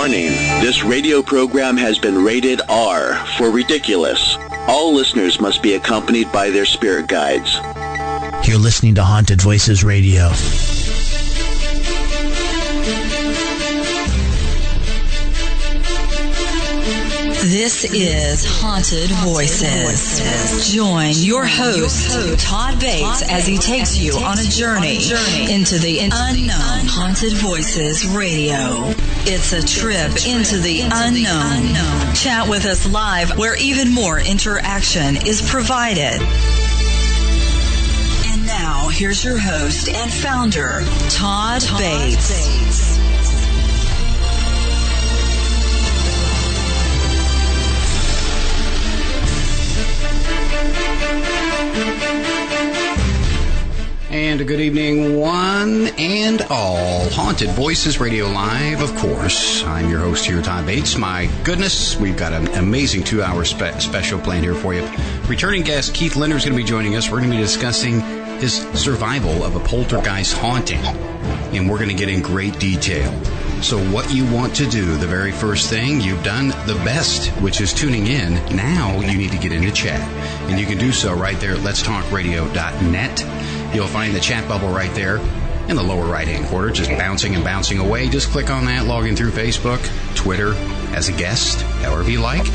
Warning, this radio program has been rated R for ridiculous. All listeners must be accompanied by their spirit guides. You're listening to Haunted Voices Radio. This is Haunted Voices. Join your host, Todd Bates, as he takes you on a journey into the unknown. Haunted Voices Radio. It's a trip into the unknown. Chat with us live where even more interaction is provided. And now, here's your host and founder, Todd Bates. And a good evening, one and all. Haunted Voices Radio Live, of course. I'm your host here, Todd Bates. My goodness, we've got an amazing 2-hour special planned here for you. Returning guest Keith Linder is going to be joining us. We're going to be discussing his survival of a poltergeist haunting. And we're going to get in great detail. So what you want to do, the very first thing, you've done the best, which is tuning in. Now you need to get into chat. And you can do so right there at letstalkradio.net. You'll find the chat bubble right there in the lower right-hand corner, just bouncing and bouncing away. Just click on that, log in through Facebook, Twitter, as a guest, however you like.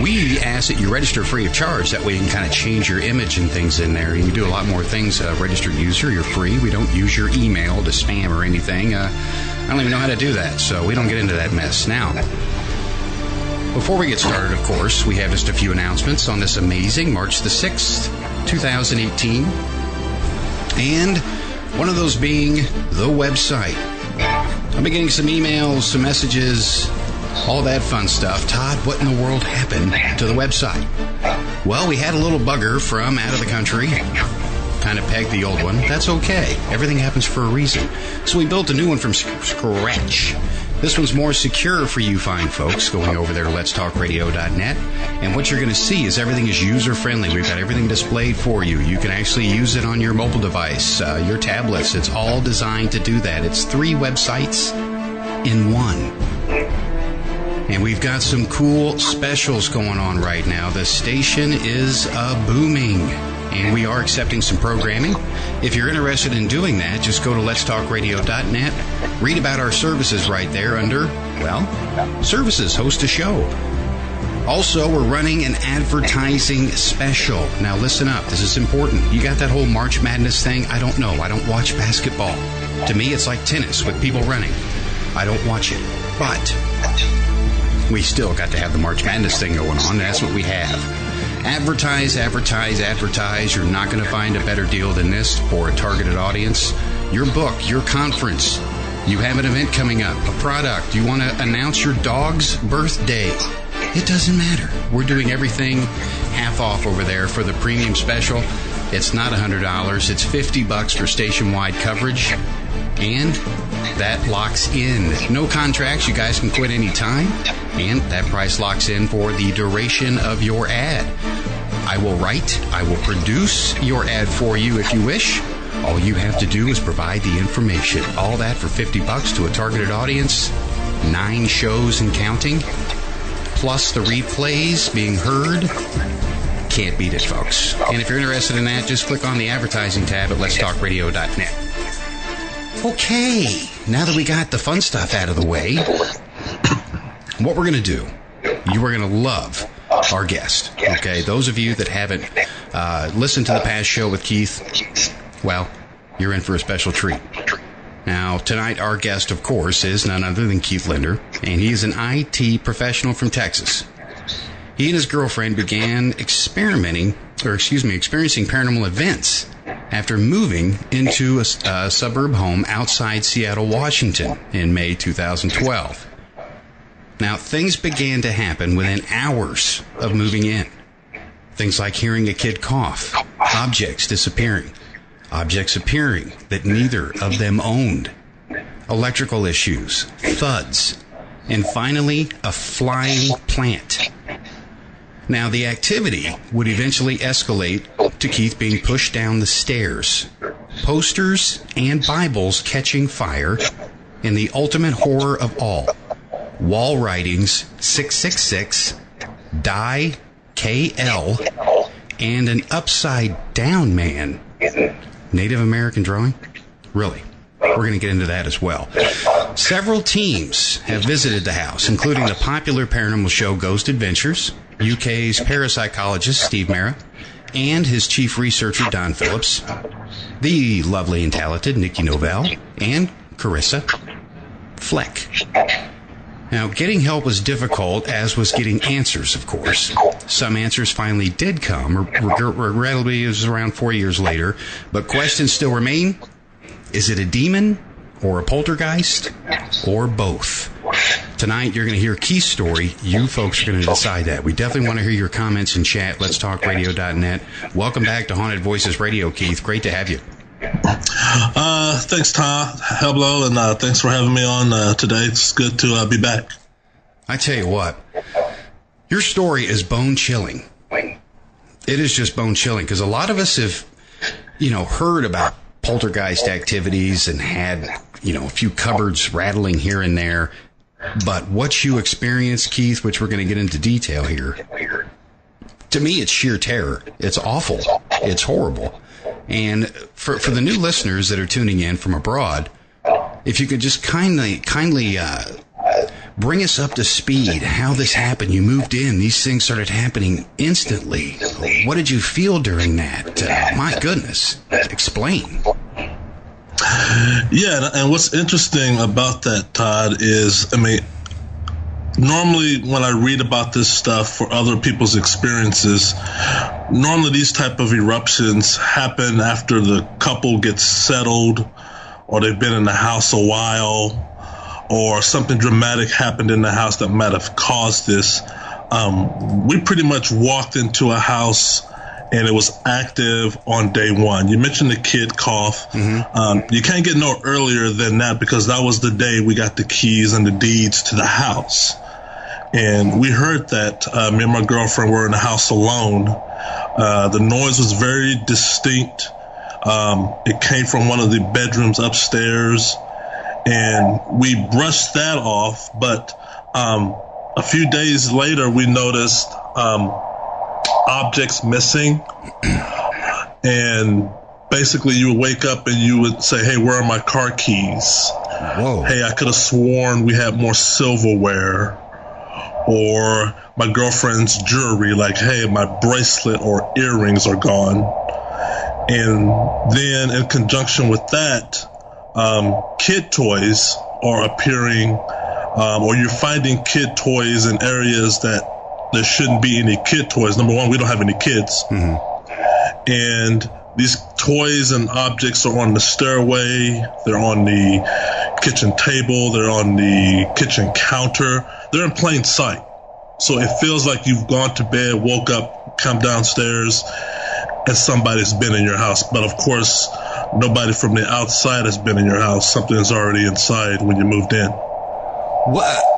We ask that you register free of charge. That way you can kind of change your image and things in there. You can do a lot more things. Registered user, you're free. We don't use your email to spam or anything. I don't even know how to do that, so we don't get into that mess. Now, before we get started, of course, we have just a few announcements on this amazing March the 6th, 2018. And one of those being the website. I've been getting some emails, some messages, all that fun stuff. Todd, what in the world happened to the website? Well, we had a little bugger from out of the country. Kind of pegged the old one. That's okay. Everything happens for a reason. So we built a new one from scratch. This one's more secure for you fine folks going over there to letstalkradio.net. And what you're going to see is everything is user-friendly. We've got everything displayed for you. You can actually use it on your mobile device, your tablets. It's all designed to do that. It's 3 websites in one. And we've got some cool specials going on right now. The station is booming. And we are accepting some programming. If you're interested in doing that, just go to letstalkradio.net. Read about our services right there under, well, services, host a show. Also, we're running an advertising special. Now, listen up. This is important. You got that whole March Madness thing? I don't know. I don't watch basketball. To me, it's like tennis with people running. I don't watch it. But we still got to have the March Madness thing going on. That's what we have. Advertise, advertise, advertise. You're not going to find a better deal than this for a targeted audience. Your book, your conference. You have an event coming up, a product. You want to announce your dog's birthday. It doesn't matter. We're doing everything half off over there for the premium special. It's not $100. It's $50 for station-wide coverage. And that locks in. No contracts. You guys can quit any time. And that price locks in for the duration of your ad. I will write, I will produce your ad for you if you wish. All you have to do is provide the information. All that for $50 to a targeted audience. 9 shows and counting. Plus the replays being heard. Can't beat it, folks. And if you're interested in that, just click on the advertising tab at letstalkradio.net. Okay, now that we got the fun stuff out of the way, what we're going to do, you are going to love our guest. Okay, those of you that haven't listened to the past show with Keith, well, you're in for a special treat. Now, tonight our guest, of course, is none other than Keith Linder, and he is an IT professional from Texas. He and his girlfriend began experiencing paranormal events after moving into a suburb home outside Seattle, Washington in May 2012. Now, things began to happen within hours of moving in. Things like hearing a kid cough, objects disappearing, objects appearing that neither of them owned, electrical issues, thuds, and finally a flying plant. Now, the activity would eventually escalate to Keith being pushed down the stairs, posters and Bibles catching fire, and the ultimate horror of all, wall writings 666, die KL, and an upside down man. Native American drawing? Really? We're going to get into that as well. Several teams have visited the house, including the popular paranormal show Ghost Adventures, UK's parapsychologist Steve Mera, and his chief researcher Don Phillips, the lovely and talented Niki Novelle, and Karissa, Fleck. Now, getting help was difficult, as was getting answers, of course. Some answers finally did come. Regrettably, it was around 4 years later, but questions still remain. Is it a demon, or a poltergeist, or both? Tonight, you're going to hear Keith's story. You folks are going to decide that. We definitely want to hear your comments in chat. letstalkradio.net. Welcome back to Haunted Voices Radio, Keith. Great to have you. Thanks, Todd. Hello, and thanks for having me on today. It's good to be back. I tell you what, your story is bone-chilling. It is just bone-chilling, because a lot of us have, heard about poltergeist activities and had, a few cupboards rattling here and there. But what you experienced, Keith, which we're going to get into detail here, to me, it's sheer terror. It's awful. It's horrible. And for the new listeners that are tuning in from abroad, if you could just kindly bring us up to speed, how this happened. You moved in. These things started happening instantly. What did you feel during that? My goodness. Explain. Yeah, and what's interesting about that, Todd, is, normally when I read about this stuff for other people's experiences, normally these type of eruptions happen after the couple gets settled, or they've been in the house a while, or something dramatic happened in the house that might have caused this. We pretty much walked into a house and it was active on day one. You mentioned the kid cough. Mm-hmm. You can't get no earlier than that, because that was the day we got the keys and the deeds to the house. And we heard that. Me and my girlfriend were in the house alone. The noise was very distinct. It came from one of the bedrooms upstairs, and we brushed that off. But a few days later, we noticed objects missing, and basically you would wake up and you would say, hey, where are my car keys? Whoa. Hey, I could have sworn we had more silverware. Or my girlfriend's jewelry, like, hey, my bracelet or earrings are gone. And then in conjunction with that, kid toys are appearing, or you're finding kid toys in areas that there shouldn't be any kid toys. Number one, we don't have any kids. Mm-hmm. And these toys and objects are on the stairway. They're on the kitchen table. They're on the kitchen counter. They're in plain sight. So it feels like you've gone to bed, woke up, come downstairs, and somebody's been in your house. But of course, nobody from the outside has been in your house. Something's already inside when you moved in.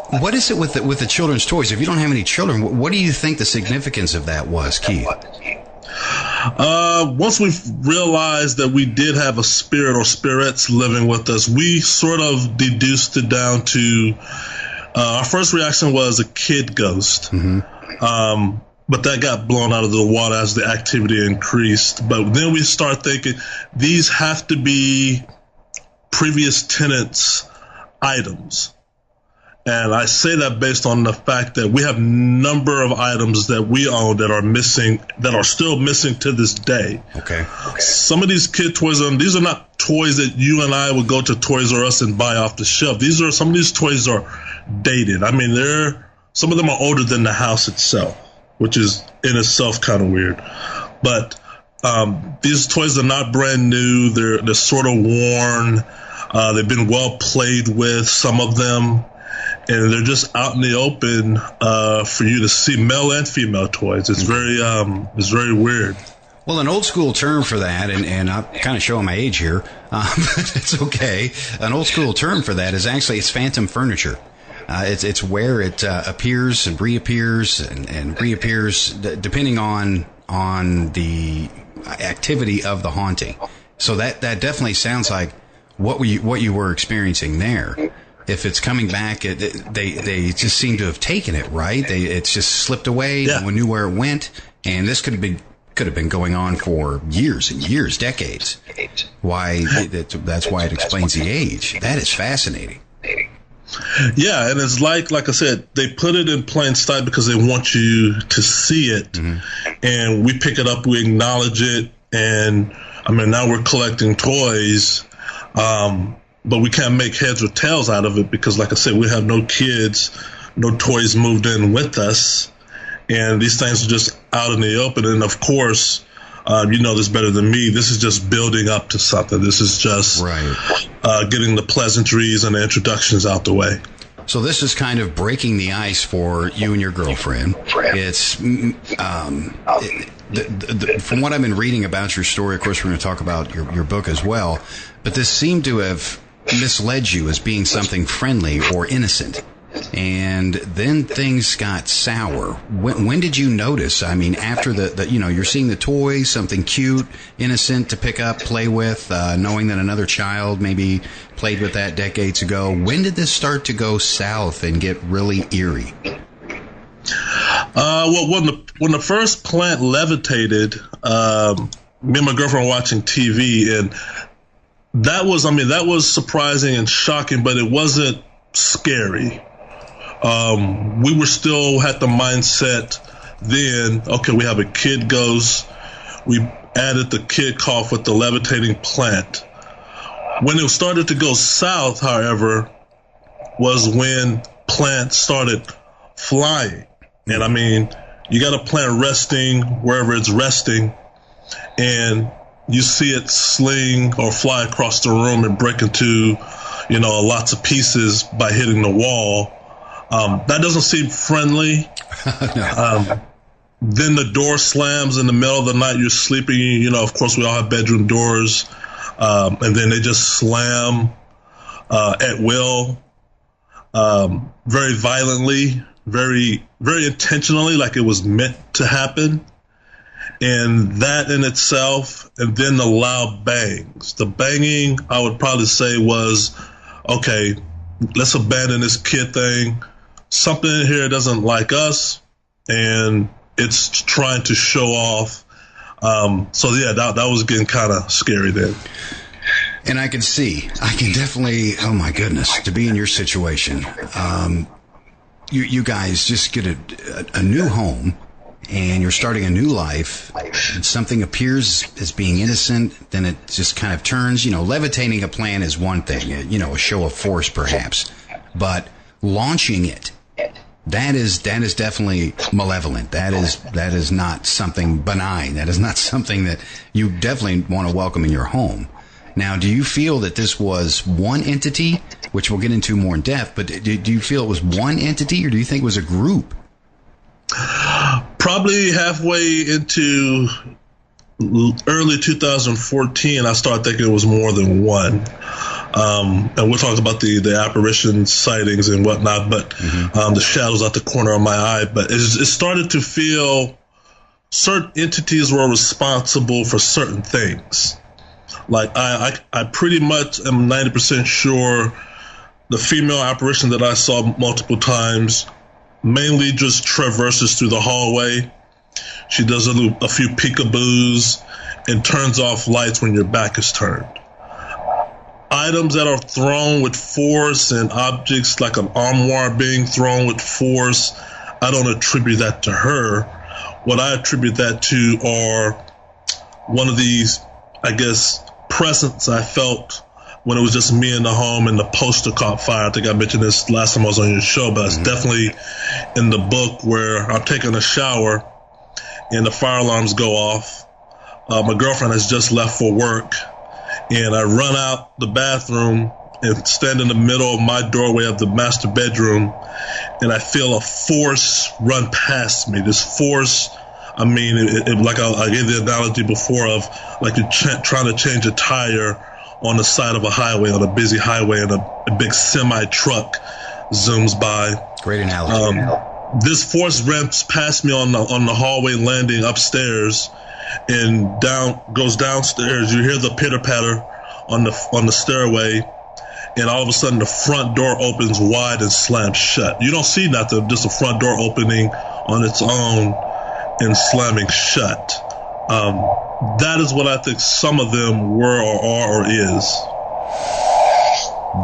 What is it with the children's toys? If you don't have any children, what do you think the significance of that was, Keith? Once we realized that we did have a spirit or spirits living with us, we sort of deduced it down to, our first reaction was a kid ghost. Mm-hmm. But that got blown out of the water as the activity increased. But then we start thinking these have to be previous tenants' items. And I say that based on the fact that we have a number of items that we own that are missing, that are still missing to this day. Okay. Some of these kid toys, these are not toys that you and I would go to Toys R Us and buy off the shelf. Some of these toys are dated. Some of them are older than the house itself, which is in itself kind of weird. But these toys are not brand new. They're sort of worn. They've been well played with, some of them. And they're just out in the open for you to see, male and female toys. It's very weird. Well, an old school term for that, and I'm kind of showing my age here, but it's okay. An old school term for that is actually it's phantom furniture. It's where it appears and reappears and reappears depending on the activity of the haunting. So that definitely sounds like what you were experiencing there. if it's coming back, they just seem to have taken it, right? It's just slipped away. Yeah. No one knew where it went, and this could have been going on for years and years, decades. That's why it explains the age. That is fascinating. Yeah, and it's like I said, they put it in plain sight because they want you to see it, and we pick it up, we acknowledge it, and I mean, now we're collecting toys, but we can't make heads or tails out of it because, like I said, we have no kids, no toys moved in with us, and these things are just out in the open. And of course, you know this better than me, this is just building up to something. This is just getting the pleasantries and the introductions out the way. So this is kind of breaking the ice for you and your girlfriend. It's from what I've been reading about your story, of course, we're going to talk about your book as well, but this seemed to have misled you as being something friendly or innocent. And then things got sour. When did you notice? I mean, after the you're seeing the toys, something cute, innocent to pick up, play with, knowing that another child maybe played with that decades ago. When did this start to go south and get really eerie? Well, when the first plant levitated, me and my girlfriend were watching TV, and that was surprising and shocking, but it wasn't scary. We were still had the mindset then, okay, we have a kid ghost. We added the kid cough with the levitating plant. When it started to go south, however, was when plants started flying. And I mean, you got a plant resting wherever it's resting, and you see it sling or fly across the room and break into, lots of pieces by hitting the wall. That doesn't seem friendly. No. Then the door slams in the middle of the night. You're sleeping. Of course, we all have bedroom doors. And then they just slam at will, very violently, very, very intentionally, like it was meant to happen. And that in itself, and then the loud bangs. The banging, I would probably say, was, okay, let's abandon this kid thing. Something in here doesn't like us, and it's trying to show off. So yeah, that was getting kind of scary then. And I can definitely, oh my goodness, to be in your situation. You guys just get a new home, and you're starting a new life, and something appears as being innocent, then it just kind of turns. Levitating a plan is one thing, a show of force perhaps, but launching it, that is definitely malevolent. That is not something benign. That is not something that you definitely want to welcome in your home. Now, do you feel that this was one entity, which we'll get into more in depth, but do you feel it was one entity, or do you think it was a group? Probably halfway into early 2014, I started thinking it was more than one. And we'll talk about the apparition sightings and whatnot, but the shadows out the corner of my eye. But it started to feel certain entities were responsible for certain things. Like I pretty much am 90% sure the female apparition that I saw multiple times mainly just traverses through the hallway. She does a few peekaboos and turns off lights when your back is turned. Items that are thrown with force and objects like an armoire being thrown with force, I don't attribute that to her. What I attribute that to are one of these, I guess, presence I felt when it was just me in the home and the poster caught fire. I think I mentioned this last time I was on your show, but it's definitely in the book where I'm taking a shower and the fire alarms go off. My girlfriend has just left for work, and I run out the bathroom and stand in the middle of my doorway of the master bedroom, and I feel a force run past me. This force, I mean, like I gave the analogy before of like you're trying to change a tire on the side of a highway, on a busy highway, and a big semi-truck zooms by. Great analogy. This force ramps past me on the hallway landing upstairs, and goes downstairs. You hear the pitter-patter on the stairway, and all of a sudden the front door opens wide and slams shut. You don't see nothing, just a front door opening on its own and slamming shut. That is what I think some of them were or are or is.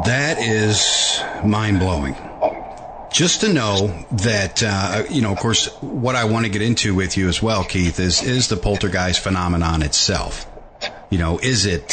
That is mind-blowing. Just to know that, of course, what I want to get into with you as well, Keith, is the poltergeist phenomenon itself. Is it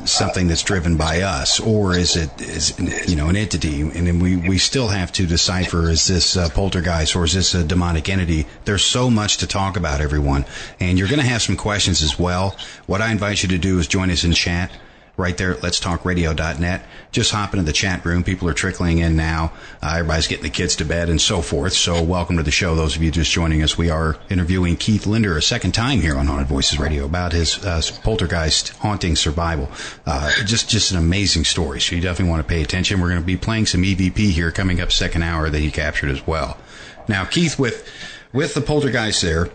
something that's driven by us, or is it an entity? And then we still have to decipher, is this a poltergeist or is this a demonic entity? There's so much to talk about, everyone. And you're going to have some questions as well. What I invite you to do is join us in chat right there at letstalkradio.net. Just hop into the chat room. People are trickling in now. Everybody's getting the kids to bed and so forth. So welcome to the show, those of you just joining us. We are interviewing Keith Linder a second time here on Haunted Voices Radio about his poltergeist haunting survival. Just an amazing story. So you definitely want to pay attention. We're going to be playing some EVP here coming up second hour that he captured as well. Now, Keith, with the poltergeist there,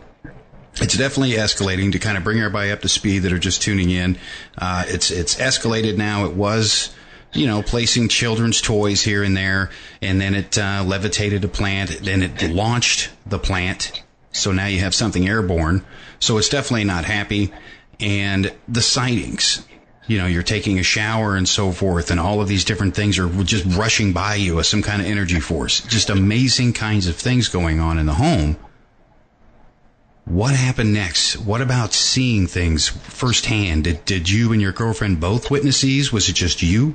it's definitely escalating. To kind of bring everybody up to speed that are just tuning in. It's escalated now. It was, placing children's toys here and there, and then it levitated a plant. Then it launched the plant. So now you have something airborne. So it's definitely not happy. And the sightings, you're taking a shower and so forth, and all of these different things are just rushing by you as some kind of energy force. Just amazing kinds of things going on in the home. What happened next? What about seeing things firsthand? Did you and your girlfriend both witness these? Was it just you?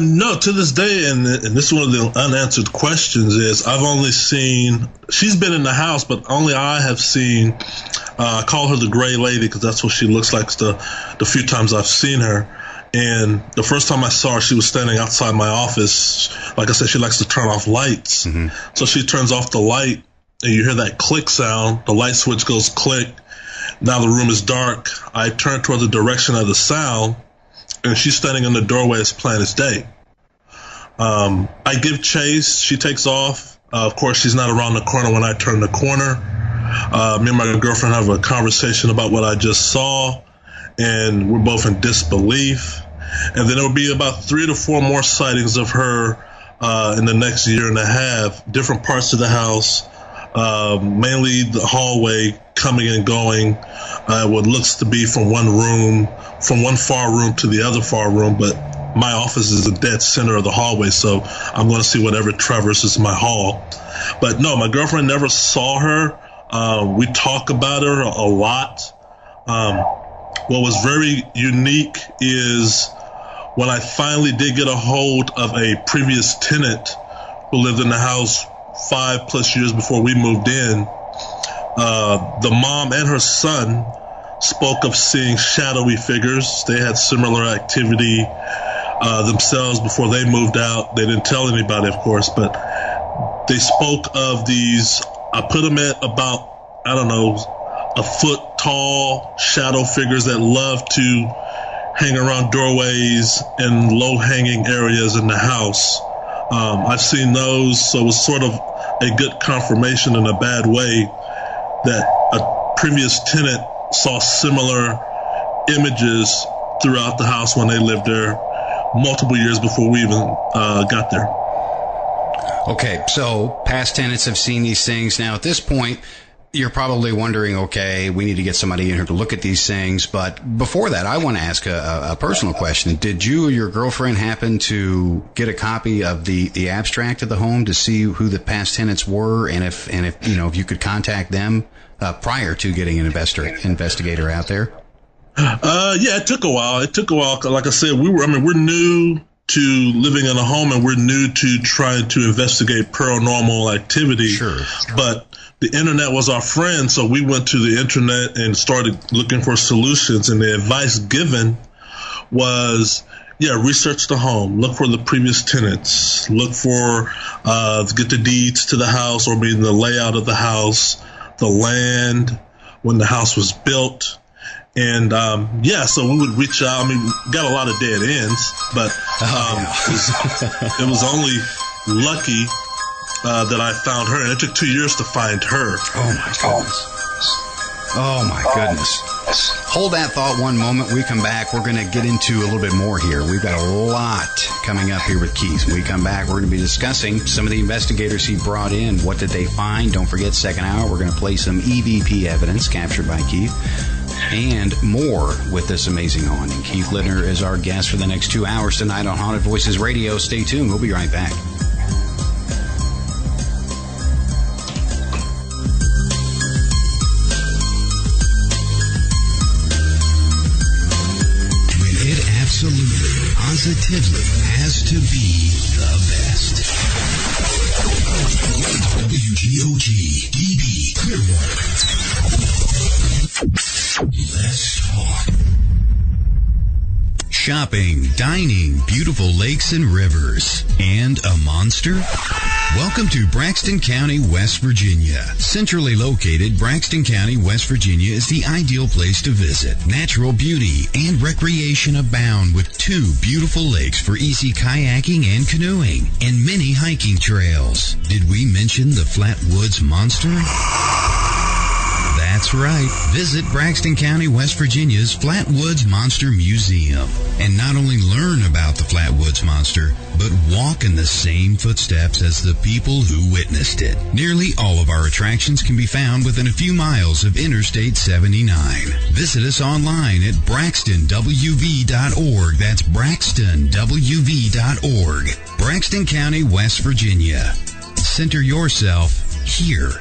No, to this day, and this is one of the unanswered questions, is I've only seen, she's been in the house, but only I have seen, I call her the gray lady because that's what she looks like the few times I've seen her. And the first time I saw her, she was standing outside my office. Like I said, she likes to turn off lights. Mm-hmm. So she turns off the light, and you hear that click sound. The light switch goes click. Now the room is dark. I turn toward the direction of the sound, and she's standing in the doorway as plain as day. I give chase. She takes off. Of course, she's not around the corner when I turn the corner. Me and my girlfriend have a conversation about what I just saw, and we're both in disbelief. And then there will be about 3 to 4 more sightings of her in the next year and a half, different parts of the house. Mainly the hallway coming and going, what looks to be from one far room to the other far room, but my office is the dead center of the hallway, so I'm going to see whatever traverses my hall. But no, my girlfriend never saw her. We talk about her a lot. What was very unique is when I finally did get a hold of a previous tenant who lived in the house 5+ years before we moved in, the mom and her son spoke of seeing shadowy figures. They had similar activity themselves before they moved out. They didn't tell anybody, of course, but they spoke of these. I put them at about, I don't know, a foot tall shadow figures that love to hang around doorways and low hanging areas in the house. I've seen those, so it was sort of a good confirmation in a bad way that a previous tenant saw similar images throughout the house when they lived there multiple years before we even got there. Okay, so past tenants have seen these things. Now, at this point, you're probably wondering, okay, we need to get somebody in here to look at these things. But before that, I want to ask a personal question. Did you or your girlfriend happen to get a copy of the abstract of the home to see who the past tenants were, and if if you could contact them prior to getting an investigator out there? Yeah, it took a while. Like I said, we're new to living in a home, and we're new to trying to investigate paranormal activity. Sure. But the internet was our friend, so we went to the internet and started looking for solutions. And the advice given was, research the home, look for the previous tenants, look for, get the deeds to the house, or maybe the layout of the house, the land, when the house was built. And, so we would reach out. I mean, got a lot of dead ends, but it was only lucky that I found her, and it took 2 years to find her. Oh my goodness. Hold that thought one moment. We come back. We're going to get into a little bit more here. We've got a lot coming up here with Keith. When we come back, we're going to be discussing some of the investigators he brought in. What did they find? Don't forget, second hour, we're going to play some EVP evidence captured by Keith. And more with this amazing haunting. Keith Linder is our guest for the next 2 hours tonight on Haunted Voices Radio. Stay tuned. We'll be right back. When it absolutely, positively has to be the best. WGOG, DB, Clearwater. Let's talk. Shopping, dining, beautiful lakes and rivers, and a monster? Welcome to Braxton County, West Virginia. Centrally located, Braxton County, West Virginia is the ideal place to visit. Natural beauty and recreation abound with 2 beautiful lakes for easy kayaking and canoeing, and many hiking trails. Did we mention the Flatwoods Monster? That's right. Visit Braxton County, West Virginia's Flatwoods Monster Museum and not only learn about the Flatwoods Monster, but walk in the same footsteps as the people who witnessed it. Nearly all of our attractions can be found within a few miles of Interstate 79. Visit us online at braxtonwv.org. That's braxtonwv.org. Braxton County, West Virginia. Center yourself here.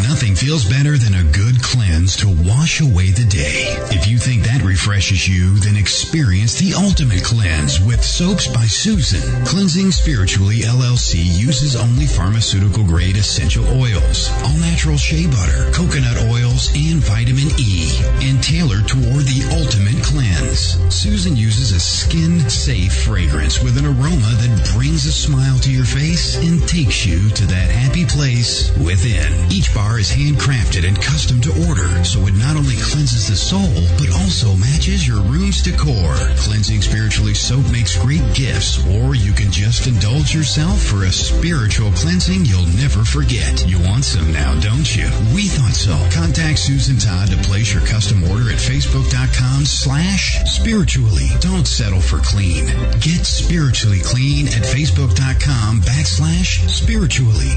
Nothing feels better than a good cleanse to wash away the day. If you think that refreshes you, then experience the ultimate cleanse with Soaps by Susan. Cleansing Spiritually LLC uses only pharmaceutical-grade essential oils, all-natural shea butter, coconut oils, and vitamin E, and tailored toward the ultimate cleanse. Susan uses a skin-safe fragrance with an aroma that brings a smile to your face and takes you to that happy place within. Each bar is handcrafted and custom to order, so it not only cleanses the soul, but also matches your room's decor. Cleansing Spiritually soap makes great gifts, or you can just indulge yourself for a spiritual cleansing you'll never forget. You want some now, don't you? We thought so. Contact Susan Todd to place your custom order at facebook.com/spiritually. Don't settle for clean. Get spiritually clean at facebook.com/spiritually.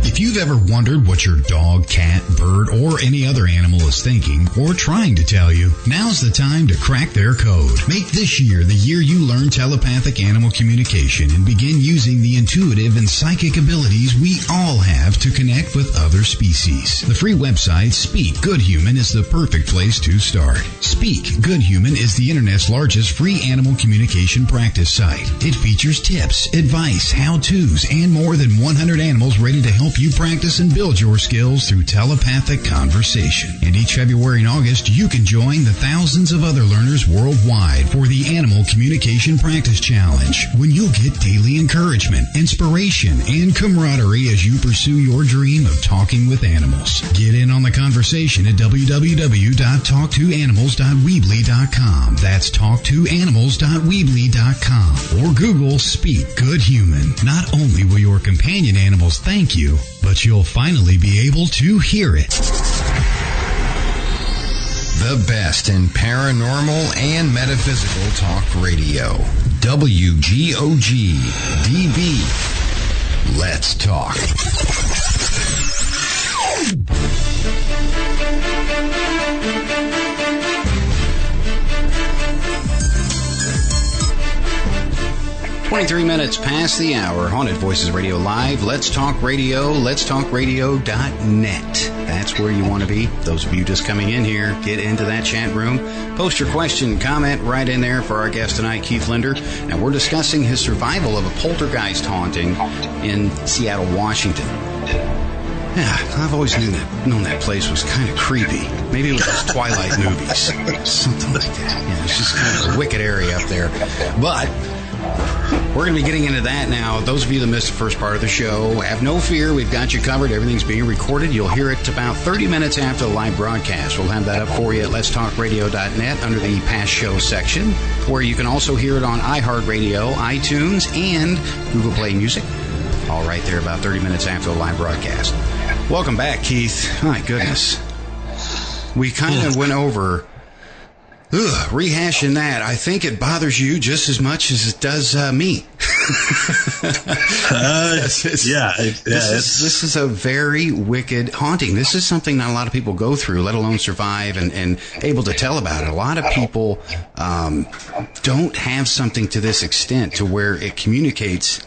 If you've ever wondered what your dog, cat, bird, or any other animal is thinking or trying to tell you, now's the time to crack their code. Make this year the year you learn telepathic animal communication and begin using the intuitive and psychic abilities we all have to connect with other species. The free website Speak Good Human is the perfect place to start. Speak Good Human is the internet's largest free animal communication practice site. It features tips, advice, how-tos, and more than 100 animals ready to help you practice and build your skills through telepathic conversation. And each February and August, you can join the thousands of other learners worldwide for the Animal Communication Practice Challenge, when you'll get daily encouragement, inspiration, and camaraderie as you pursue your dream of talking with animals. Get in on the conversation at www.talktoanimals.weebly.com. That's talktoanimals.weebly.com. Or Google Speak Good Human. Not only will your companion animals thank you, but you'll finally be able to hear it. The best in paranormal and metaphysical talk radio. WGOG DB. Let's talk. Three minutes past the hour. Haunted Voices Radio Live. Let's Talk Radio. Let'sTalkRadio.net. That's where you want to be. Those of you just coming in here, get into that chat room. Post your question, comment right in there for our guest tonight, Keith Linder. And we're discussing his survival of a poltergeist haunting in Seattle, Washington. Yeah, I've always known that place was kind of creepy. Maybe it was those Twilight movies. Something like that. Yeah, it's just kind of a wicked area up there. But we're going to be getting into that now. Those of you that missed the first part of the show, have no fear. We've got you covered. Everything's being recorded. You'll hear it about 30 minutes after the live broadcast. We'll have that up for you at letstalkradio.net under the past show section, where you can also hear it on iHeartRadio, iTunes, and Google Play Music. all right there about 30 minutes after the live broadcast. Welcome back, Keith. My goodness. We kind of went over rehashing that. I think it bothers you just as much as it does me. This is a very wicked haunting. This is something not a lot of people go through, let alone survive and able to tell about it. A lot of people don't have something to this extent to where it communicates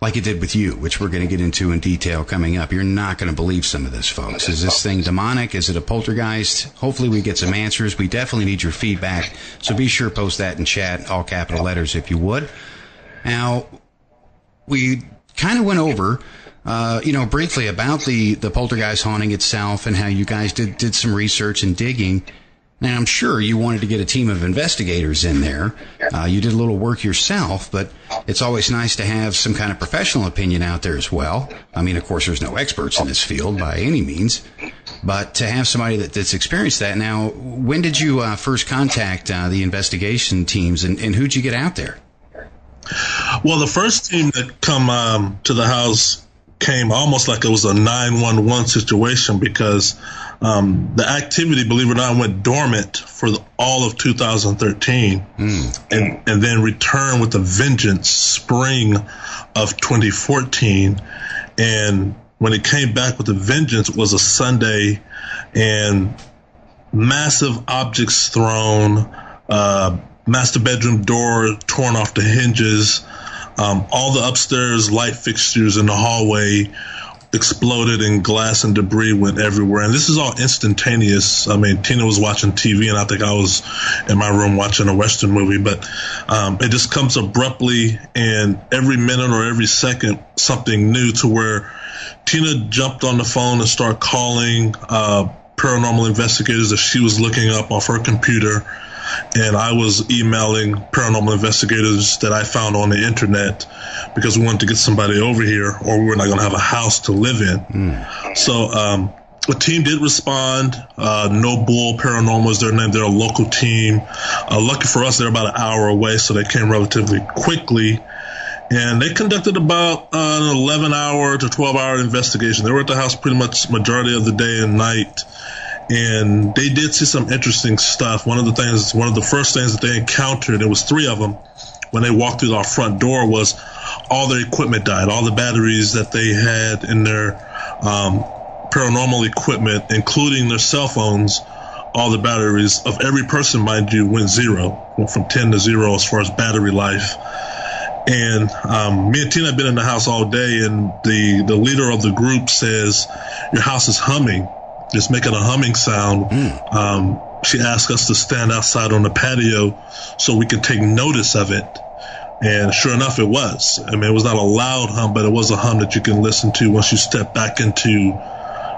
like it did with you, which we're going to get into in detail coming up. You're not going to believe some of this, folks. Is this thing demonic? Is it a poltergeist? Hopefully we get some answers. We definitely need your feedback, so be sure to post that in chat, all capital letters if you would. Now, we kind of went over, briefly about the poltergeist haunting itself and how you guys did some research and digging. Now, I'm sure you wanted to get a team of investigators in there. You did a little work yourself, but it's always nice to have some kind of professional opinion out there as well. I mean, of course, there's no experts in this field by any means, but to have somebody that's experienced that. Now, when did you first contact the investigation teams, and who'd you get out there? Well, the first team that come to the house came almost like it was a 911 situation, because the activity, believe it or not, went dormant for all of 2013 and then returned with a vengeance spring of 2014. And when it came back with a vengeance, it was a Sunday, and massive objects thrown, master bedroom door torn off the hinges, all the upstairs light fixtures in the hallway exploded, and glass and debris went everywhere. And this is all instantaneous. I mean, Tina was watching TV, and I think I was in my room watching a Western movie, but it just comes abruptly, and every minute or every second, something new, to where Tina jumped on the phone and started calling paranormal investigators that she was looking up off her computer. And I was emailing paranormal investigators that I found on the internet, because we wanted to get somebody over here, or we were not going to have a house to live in. So the team did respond. No Bull Paranormal is their name. They're a local team. Lucky for us, they're about an hour away, so they came relatively quickly. And they conducted about an 11-hour to 12-hour investigation. They were at the house pretty much majority of the day and night. And they did see some interesting stuff. One of the first things that they encountered, there was 3 of them, when they walked through our front door, was all their equipment died. All the batteries that they had in their paranormal equipment, including their cell phones, all the batteries of every person, mind you, went from 10 to 0 as far as battery life. And me and Tina have been in the house all day, and the leader of the group says, "Your house is humming. It's making a humming sound." She asked us to stand outside on the patio so we could take notice of it. And sure enough, it was. I mean, it was not a loud hum, but it was a hum that you can listen to once you step back into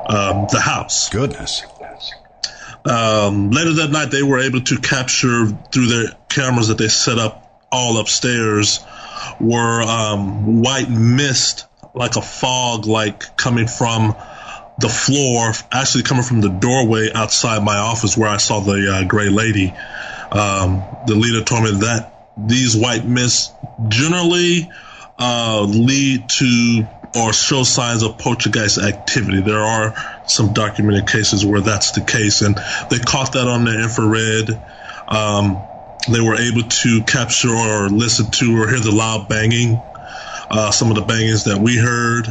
the house. Goodness. Later that night, they were able to capture through their cameras that they set up all upstairs were white mist, like a fog, like coming from the floor, actually coming from the doorway outside my office where I saw the gray lady. The leader told me that these white mists generally lead to or show signs of poltergeist activity. There are some documented cases where that's the case, and they caught that on the infrared. They were able to capture or listen to or hear the loud banging, some of the bangings that we heard.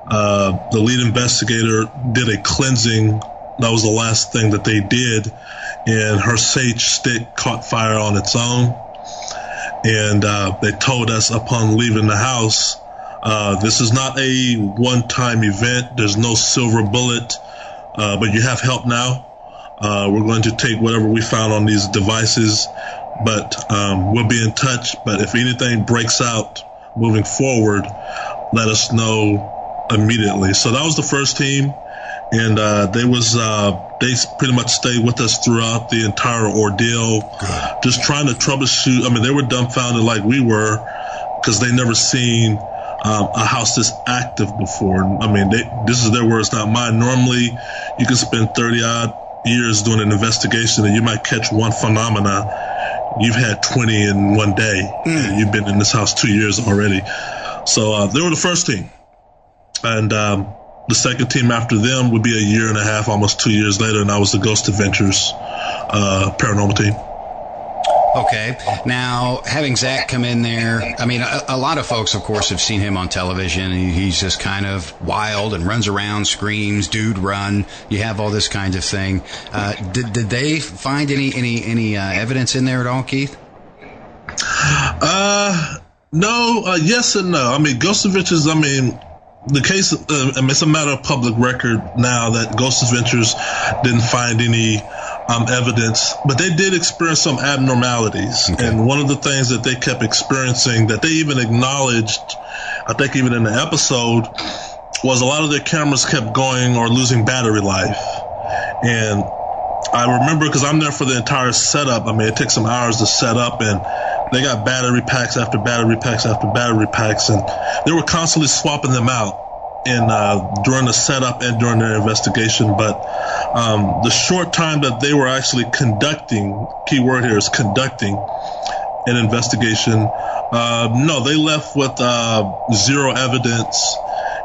The lead investigator did a cleansing. That was the last thing that they did, and her sage stick caught fire on its own. And they told us upon leaving the house, this is not a one-time event. There's no silver bullet, but you have help now. We're going to take whatever we found on these devices, but we'll be in touch. But if anything breaks out moving forward, let us know immediately. So that was the first team, and they pretty much stayed with us throughout the entire ordeal. Good. Just trying to troubleshoot. I mean, they were dumbfounded like we were, because they never seen a house this active before. I mean, this is their words, not mine. Normally, you can spend 30-odd years doing an investigation, and you might catch one phenomena. You've had 20 in one day, and you've been in this house 2 years already. So they were the first team. And the second team after them would be a year and a half, almost 2 years later, and I was the Ghost Adventures paranormal team. Okay. Now, having Zach come in there, I mean, a lot of folks, of course, have seen him on television. He's just kind of wild and runs around, screams, dude, run. You have all this kind of thing. Did they find any evidence in there at all, Keith? No, yes and no. I mean, Ghost Adventures, the case, it's a matter of public record now that Ghost Adventures didn't find any evidence, but they did experience some abnormalities. Okay. And one of the things that they kept experiencing that they even acknowledged, I think even in the episode, was a lot of their cameras kept going or losing battery life. And I remember, because I'm there for the entire setup, it takes some hours to set up, and they got battery packs after battery packs after battery packs, and they were constantly swapping them out during the setup and during their investigation. But the short time that they were actually conducting, key word here is conducting, an investigation, no, they left with zero evidence,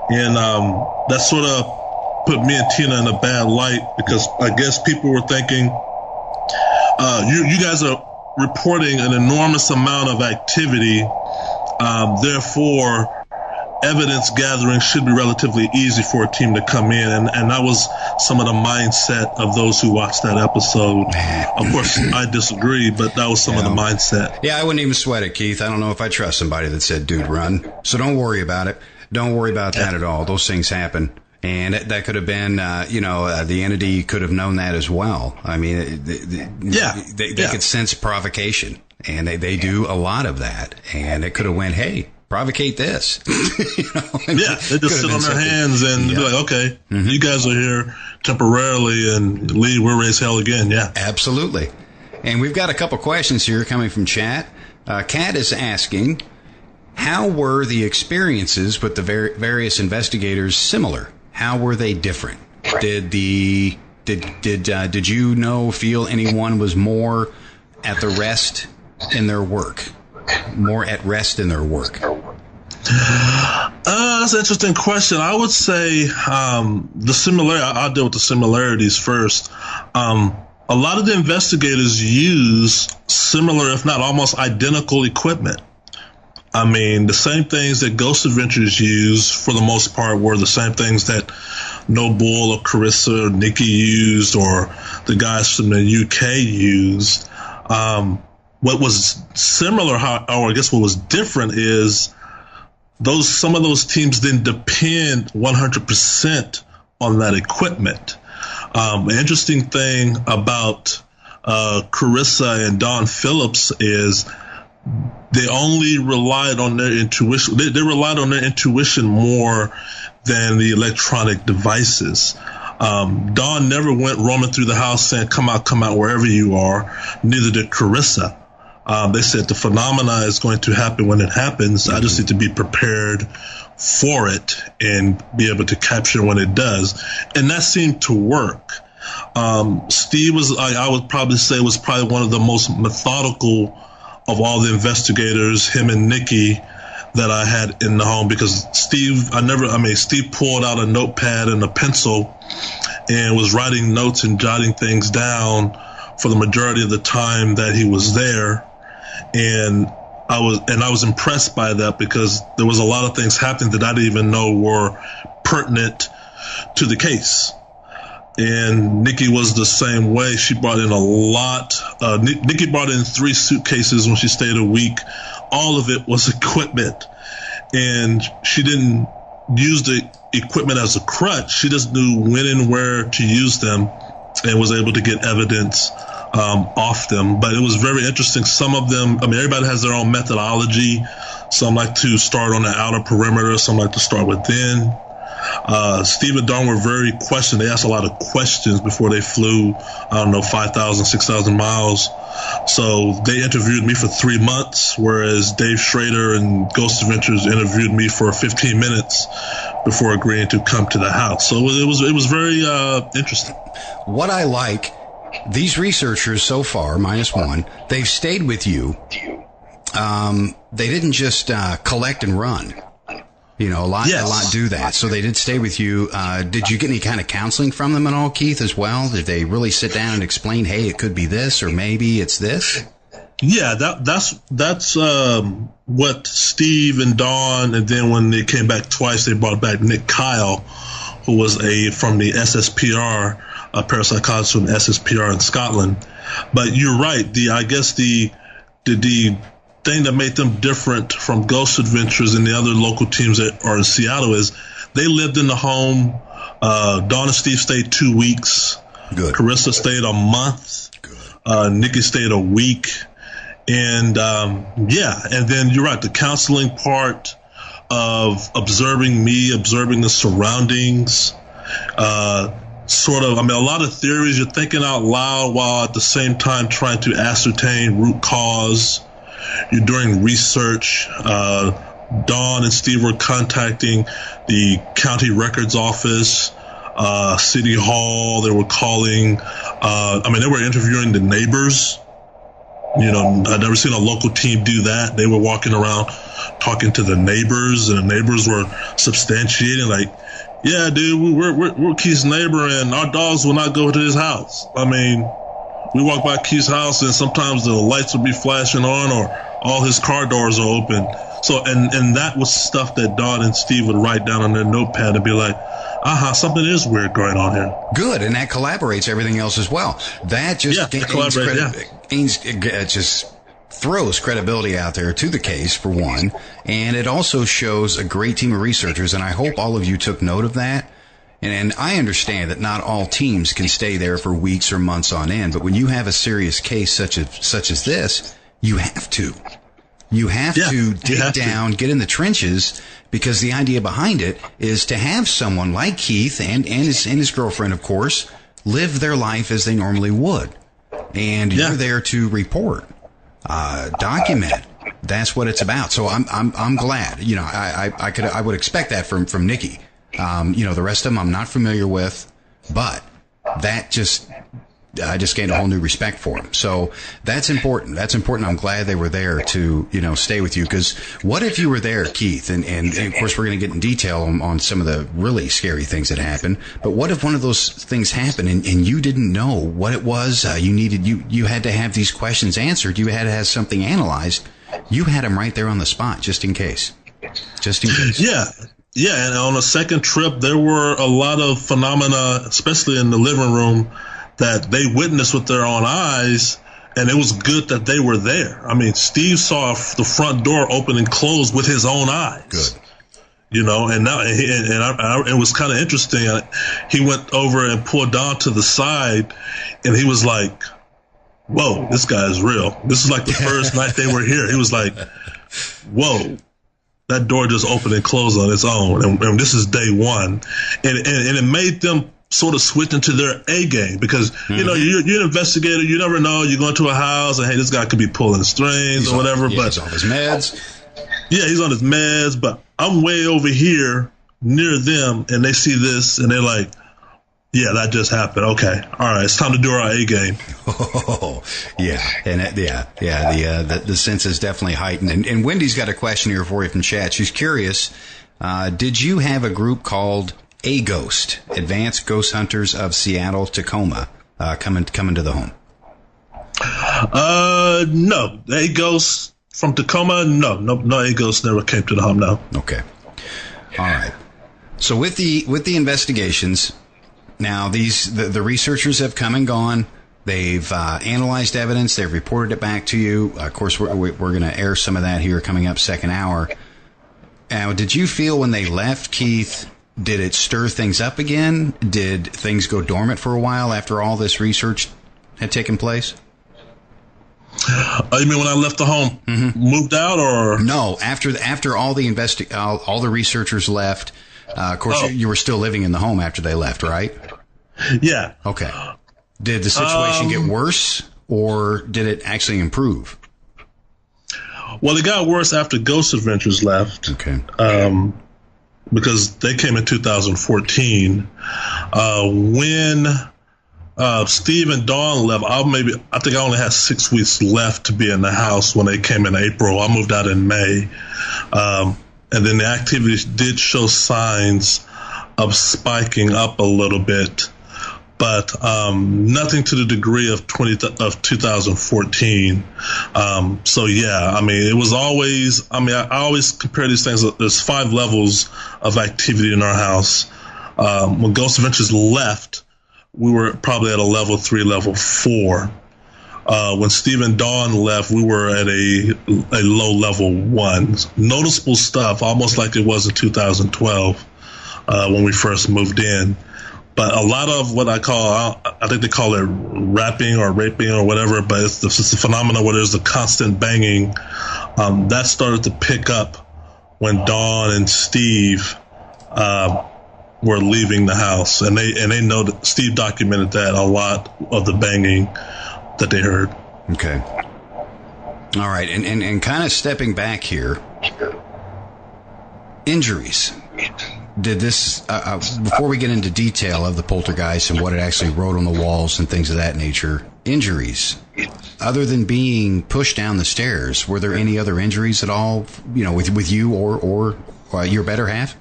and that sort of put me and Tina in a bad light, because I guess people were thinking, you guys are reporting an enormous amount of activity, therefore evidence gathering should be relatively easy for a team to come in, and that was some of the mindset of those who watched that episode. Of course, I disagree, but that was some of the mindset. Yeah, I wouldn't even sweat it, Keith. I don't know if I trust somebody that said, dude, run. So don't worry about it. Don't worry about that at all. Those things happen. And that could have been, the entity could have known that as well. I mean, they could sense provocation, and they do a lot of that. And it could have went, hey, provocate this. They just sit on their hands and be like, okay, you guys are here temporarily, and leave, we'll raise hell again. Yeah, absolutely. And we've got a couple questions here coming from chat. Kat is asking, how were the experiences with the various investigators similar? How were they different? Did you feel anyone was more at the rest in their work? More at rest in their work? That's an interesting question. I would say the similarity. I'll deal with the similarities first. A lot of the investigators use similar, if not almost identical, equipment. The same things that Ghost Adventures used, for the most part, were the same things that Novelle or Karissa or Niki used, or the guys from the UK used. What was similar, or I guess what was different, is some of those teams didn't depend 100% on that equipment. An interesting thing about Karissa and Don Phillips is they only relied on their intuition. They relied on their intuition more than the electronic devices. Don never went roaming through the house saying, come out wherever you are. Neither did Karissa. They said the phenomena is going to happen when it happens. I just need to be prepared for it and be able to capture when it does. And that seemed to work. Steve I would probably say, was probably one of the most methodical of all the investigators, him and Niki, that I had in the home, because Steve pulled out a notepad and a pencil and was writing notes and jotting things down for the majority of the time that he was there. And I was impressed by that, because there was a lot of things happening that I didn't even know were pertinent to the case. And Niki was the same way. She brought in a lot. Niki brought in 3 suitcases when she stayed a week. All of it was equipment. And she didn't use the equipment as a crutch. She just knew when and where to use them, and was able to get evidence off them. But it was very interesting. Some of them, everybody has their own methodology. Some like to start on the outer perimeter. Some like to start within. Steve and Don were very questioned. They asked a lot of questions before they flew, 5,000, 6,000 miles. So they interviewed me for 3 months, whereas Dave Schrader and Ghost Adventures interviewed me for 15 minutes before agreeing to come to the house. So it was very interesting. What I like, these researchers so far, -1, they've stayed with you. They didn't just collect and run. You know, a lot do that. So they did stay with you. Did you get any kind of counseling from them at all, Keith, as well? Did they really sit down and explain, hey, it could be this, or maybe it's this? Yeah, that's what Steve and Dawn, and then when they came back twice, they brought back Nick Kyle, who was from the SSPR, a parapsychologist from SSPR in Scotland. But you're right. I guess the thing that made them different from Ghost Adventures and the other local teams that are in Seattle is they lived in the home. Dawn and Steve stayed 2 weeks. Good. Karissa stayed a month. Good. Niki stayed a week. And and then you're right, the counseling part of observing the surroundings, a lot of theories. You're thinking out loud while at the same time trying to ascertain root cause. You're doing research. Dawn and Steve were contacting the county records office, City Hall. They were calling. They were interviewing the neighbors. You know, I'd never seen a local team do that. They were walking around talking to the neighbors, and the neighbors were substantiating, like, yeah, dude, we're Keith's neighbor, and our dogs will not go to his house. I mean, we walk by Keith's house, and sometimes the lights will be flashing on, or all his car doors are open. So, and that was stuff that Dawn and Steve would write down on their notepad and be like, something is weird going on here. Good, and that collaborates everything else as well. That just just throws credibility out there to the case, for one, and it also shows a great team of researchers, and I hope all of you took note of that. And I understand that not all teams can stay there for weeks or months on end, but when you have a serious case such as this, you have to. You have to dig down, get in the trenches, because the idea behind it is to have someone like Keith and his girlfriend, of course, live their life as they normally would. And you're there to report, document. That's what it's about. So I'm glad. You know, I would expect that from Niki. The rest of them I'm not familiar with, but I just gained a whole new respect for him. So that's important. That's important. I'm glad they were there to, stay with you. Because what if you were there, Keith? And of course, we're going to get in detail on some of the really scary things that happened. But what if one of those things happened and you didn't know what it was? You had to have these questions answered. You had to have something analyzed. You had them right there on the spot, just in case. Yeah, and on the second trip, there were a lot of phenomena, especially in the living room, that they witnessed with their own eyes, and it was good that they were there. I mean, Steve saw the front door open and close with his own eyes. Good. It was kind of interesting. He went over and pulled Dawn to the side, and he was like, whoa, this guy is real. This is like the first night they were here. He was like, whoa. That door just opened and closed on its own, and this is day one, and it made them sort of switch into their A game because you're an investigator. You never know. You go into a house and hey, this guy could be pulling strings or whatever. But he's on his meds. Yeah, he's on his meds. But I'm way over here near them, and they see this, and they're like, "Yeah, that just happened. Okay, all right, it's time to do our A game." Oh, yeah, and the sense is definitely heightened. And Wendy's got a question here for you from chat. She's curious. Did you have a group called A Ghost, Advanced Ghost Hunters of Seattle, Tacoma, coming to the home? No. A Ghost from Tacoma? No. A Ghost never came to the home. No. Okay. All right. So with the investigations, now the researchers have come and gone. They've analyzed evidence. They've reported it back to you. Of course, we're going to air some of that here coming up second hour. Now, did you feel when they left, Keith? Did it stir things up again? Did things go dormant for a while after all this research had taken place? You mean when I left the home, moved out, or no? After all the researchers left, of course you were still living in the home after they left, right? Yeah. Okay. Did the situation get worse, or did it actually improve? Well, it got worse after Ghost Adventures left. Okay. Because they came in 2014. When Steve and Dawn left, I think I only had 6 weeks left to be in the house when they came in April. I moved out in May. and then the activity did show signs of spiking up a little bit, but nothing to the degree of 2014. So yeah, I mean, it was always, I always compare these things. There's 5 levels of activity in our house. When Ghost Adventures left, we were probably at a level 3, level 4. When Steve and Dawn left, we were at a low level 1. Noticeable stuff, almost like it was in 2012 when we first moved in. But a lot of what I think they call it rapping or raping or whatever, but it's a phenomenon where there's a constant banging. That started to pick up when Dawn and Steve were leaving the house. And they know that Steve documented that, a lot of the banging that they heard. Okay. All right. And kind of stepping back here, injuries. Did this, before we get into detail of the poltergeist and what it actually wrote on the walls and things of that nature, injuries, other than being pushed down the stairs, were there any other injuries at all, with you or your better half?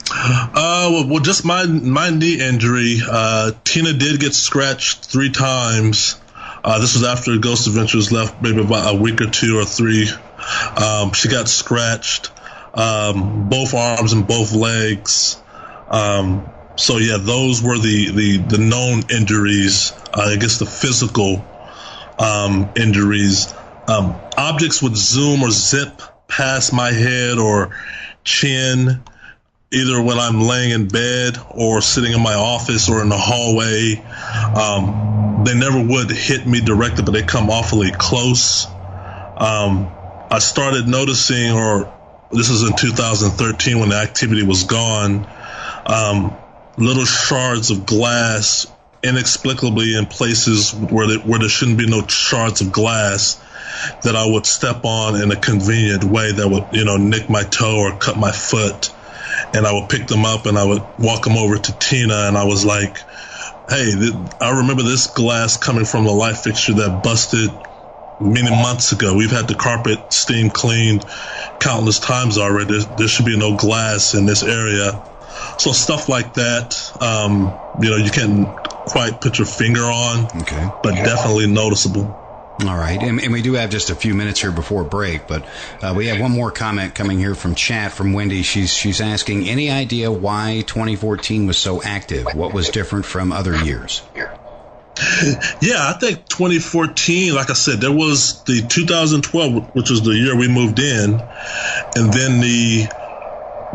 Well, just my knee injury. Tina did get scratched 3 times. This was after Ghost Adventures left, maybe about a week or 2 or 3. She got scratched. Both arms and both legs. So yeah, those were the known injuries. I guess the physical injuries. Objects would zoom or zip past my head or chin, either when I'm laying in bed or sitting in my office or in the hallway. They never would hit me directly, but they come awfully close. I started noticing, or this is in 2013 when the activity was gone, little shards of glass inexplicably in places where there shouldn't be no shards of glass that I would step on in a convenient way that would, nick my toe or cut my foot. And I would pick them up and I would walk them over to Tina, and I was like, hey, I remember this glass coming from the light fixture that busted many months ago. We've had the carpet steam cleaned countless times already. There should be no glass in this area. So stuff like that, you can't quite put your finger on, but definitely noticeable. All right, and we do have just a few minutes here before break, but we have one more comment coming here from chat from Wendy. She's asking, any idea why 2014 was so active? What was different from other years? Yeah, I think 2014, like I said, there was the 2012, which was the year we moved in, and then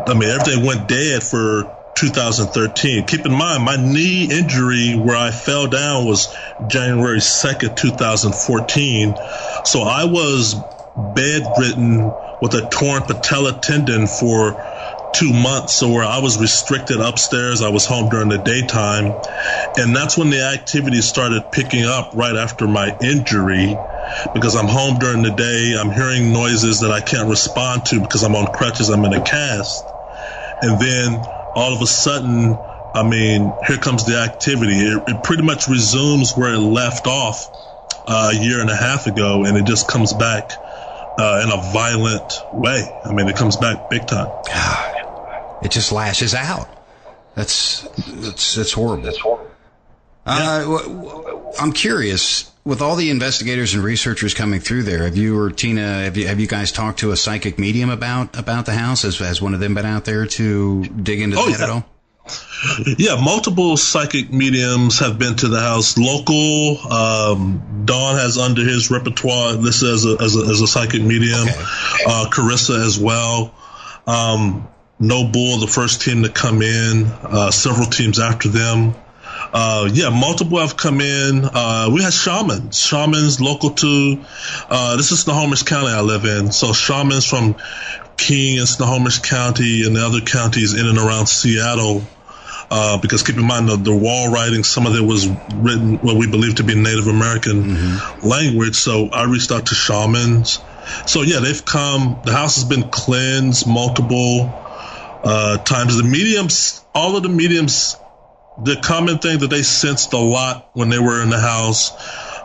everything went dead for 2013. Keep in mind, my knee injury where I fell down was January 2nd, 2014. So I was bedridden with a torn patella tendon for 2 months. So where I was restricted upstairs, I was home during the daytime. And that's when the activity started picking up right after my injury, because I'm home during the day. I'm hearing noises that I can't respond to because I'm on crutches. I'm in a cast. And then all of a sudden, here comes the activity. It pretty much resumes where it left off a year and a half ago, and it just comes back in a violent way. It comes back big time. It just lashes out. That's horrible. I'm curious, with all the investigators and researchers coming through there, have you or Tina, have you guys talked to a psychic medium about the house? Has one of them been out there to dig into that at all? Yeah, multiple psychic mediums have been to the house. Local, Don has under his repertoire listed as a psychic medium. Karissa as well. No Bull, the first team to come in. Several teams after them. Multiple have come in. We had shamans local to, this is Snohomish County I live in. So shamans from King and Snohomish County and the other counties in and around Seattle. Because keep in mind the wall writing, some of it was written what we believe to be Native American language. So I reached out to shamans. So yeah, they've come. The house has been cleansed multiple times. The mediums, all of the mediums, the common thing that they sensed a lot when they were in the house,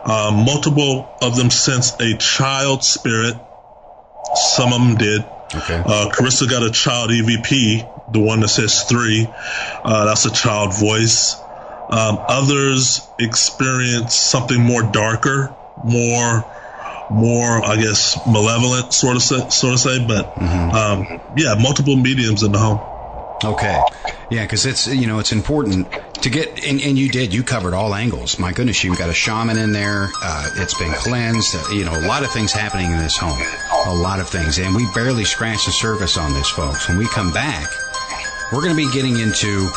multiple of them sensed a child spirit. Some of them did. Okay. Karissa got a child EVP, the one that says 3. That's a child voice. Others experience something more darker, more, I guess, malevolent, sort of say. But yeah, multiple mediums in the home. Okay. Yeah, because it's important to get, and you covered all angles. My goodness, you've got a shaman in there. It's been cleansed. A lot of things happening in this home. A lot of things. And we barely scratched the surface on this, folks. When we come back, we're going to be getting into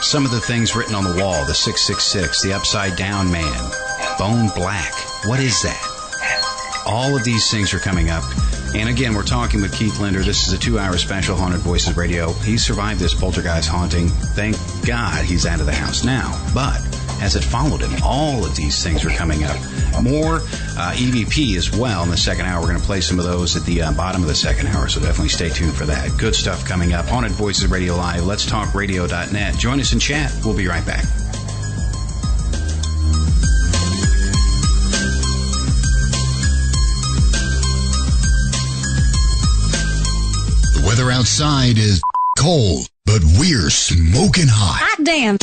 some of the things written on the wall. The 666, the upside down man, bone black. What is that? All of these things are coming up. And again, we're talking with Keith Linder. This is a 2-hour special, Haunted Voices Radio. He survived this poltergeist haunting. Thank God he's out of the house now. But has it followed him? All of these things are coming up. More EVP as well in the second hour. We're going to play some of those at the bottom of the second hour, so definitely stay tuned for that. Good stuff coming up. Haunted Voices Radio Live. Let's Talk Radio.net. Join us in chat. We'll be right back. Weather outside is cold, but we're smoking hot. Hot damn.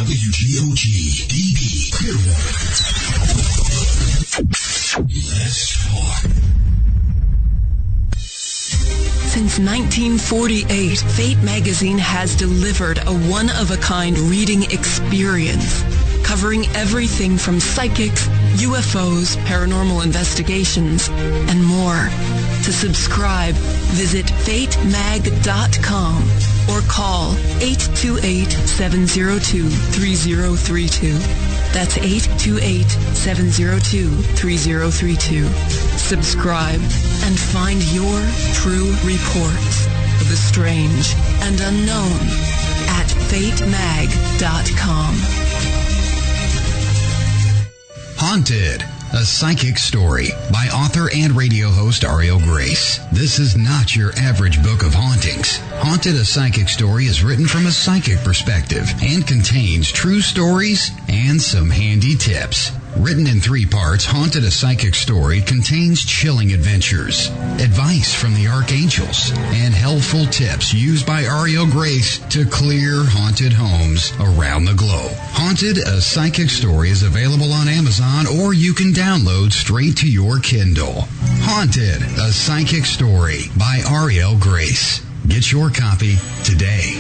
WGOG DB Clearwater. Let's talk. Since 1948, Fate magazine has delivered a one-of-a-kind reading experience, covering everything from psychics, UFOs, paranormal investigations, and more. To subscribe, visit fatemag.com or call 828-702-3032. That's 828-702-3032. Subscribe and find your true reports of the strange and unknown at fatemag.com. Haunted, a psychic story by author and radio host Ariel Grace. This is not your average book of hauntings. Haunted, a psychic story is written from a psychic perspective and contains true stories and some handy tips. Written in 3 parts, Haunted, a Psychic Story contains chilling adventures, advice from the archangels, and helpful tips used by Ariel Grace to clear haunted homes around the globe. Haunted, a Psychic Story is available on Amazon, or you can download straight to your Kindle. Haunted, a Psychic Story by Ariel Grace. Get your copy today.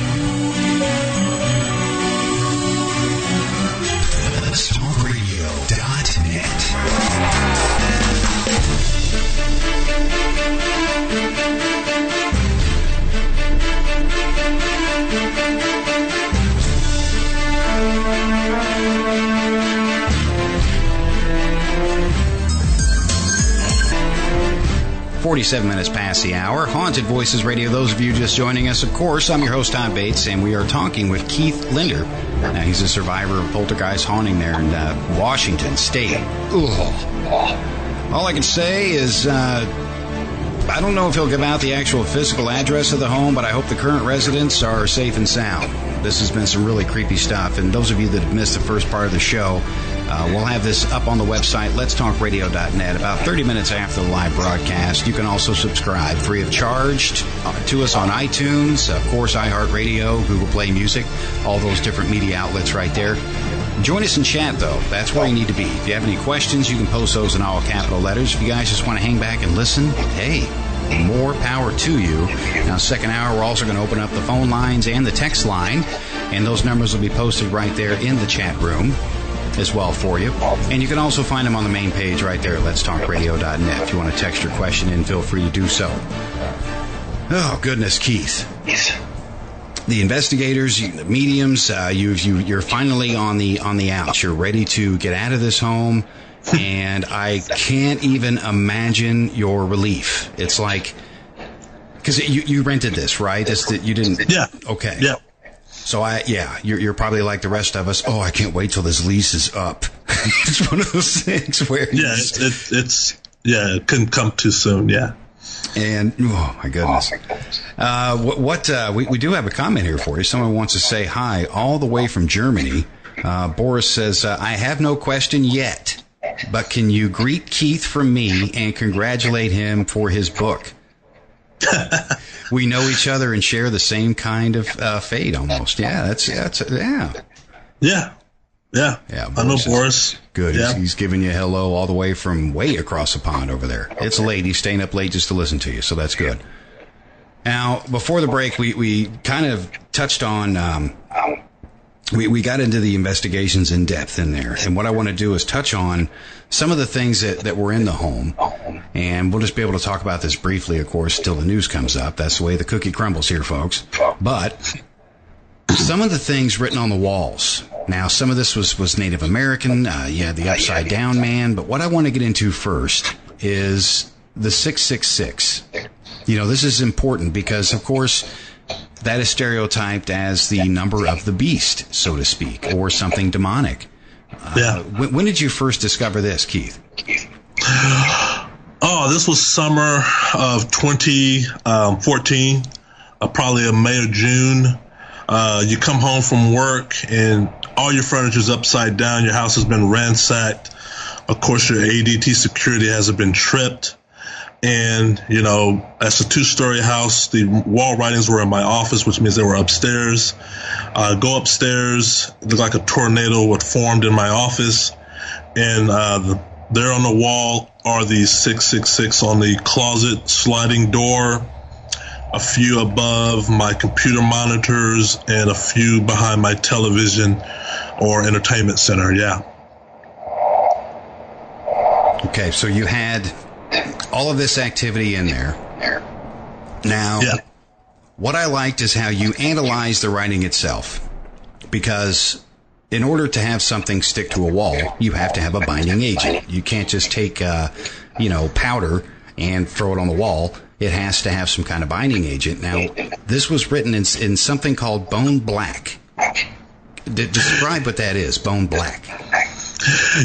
Let's Talk Radio.net. .47 minutes past the hour. Haunted Voices Radio. Those of you just joining us, of course, I'm your host, Todd Bates, and we are talking with Keith Linder. Now, he's a survivor of poltergeist haunting there in Washington State. Ugh. All I can say is, I don't know if he'll give out the actual physical address of the home, but I hope the current residents are safe and sound. This has been some really creepy stuff, and those of you that have missed the first part of the show, we'll have this up on the website, letstalkradio.net, about 30 minutes after the live broadcast. You can also subscribe free of charge to us on iTunes, of course, iHeartRadio, Google Play Music, all those different media outlets right there. Join us in chat, though. That's where you need to be. If you have any questions, you can post those in all capital letters. If you guys just want to hang back and listen, hey, more power to you. Now, second hour, we're also going to open up the phone lines and the text line, and those numbers will be posted right there in the chat room as well for you. And you can also find them on the main page right there at letstalkradio.net. If you want to text your question in, feel free to do so. Oh, goodness, Keith. Yes. The investigators, the mediums, you're finally on the outs. You're ready to get out of this home, and I can't even imagine your relief. It's like, because you rented this, right? You didn't. Yeah. Okay. Yeah. So you're probably like the rest of us. Oh, I can't wait till this lease is up. It's one of those things where it couldn't come too soon. Yeah. And oh my goodness, we do have a comment here for you. Someone wants to say hi all the way from Germany. Boris says, "I have no question yet. but can you greet Keith from me and congratulate him for his book? We know each other and share the same kind of fate almost. Yeah, Yeah. I know Boris. Good. Yeah. He's giving you hello all the way from way across the pond over there. It's late. He's staying up late just to listen to you, so that's good. Now, before the break, we kind of touched on, we got into the investigations in depth in there. And what I want to do is touch on some of the things that were in the home. And we'll just be able to talk about this briefly, of course, till the news comes up. That's the way the cookie crumbles here, folks. But some of the things written on the walls. Now, some of this was Native American. You had the upside down man. But what I want to get into first is the 666. You know, this is important because, of course, that is stereotyped as the number of the beast, so to speak, or something demonic. When did you first discover this, Keith? Oh, this was summer of 2014, probably in May or June. You come home from work and all your furniture's upside down. Your house has been ransacked. Of course, your ADT security hasn't been tripped. And, you know, as a 2-story house, the wall writings were in my office, which means they were upstairs. Go upstairs, it looked like a tornado had formed in my office. And there on the wall are the 666 on the closet sliding door, a few above my computer monitors, and a few behind my television or entertainment center, yeah. Okay, so you had all of this activity in there. Now, what I liked is how you analyzed the writing itself. Because in order to have something stick to a wall, you have to have a binding agent. You can't just take, powder and throw it on the wall. It has to have some kind of binding agent. Now, this was written in something called bone black. Describe what that is, bone black.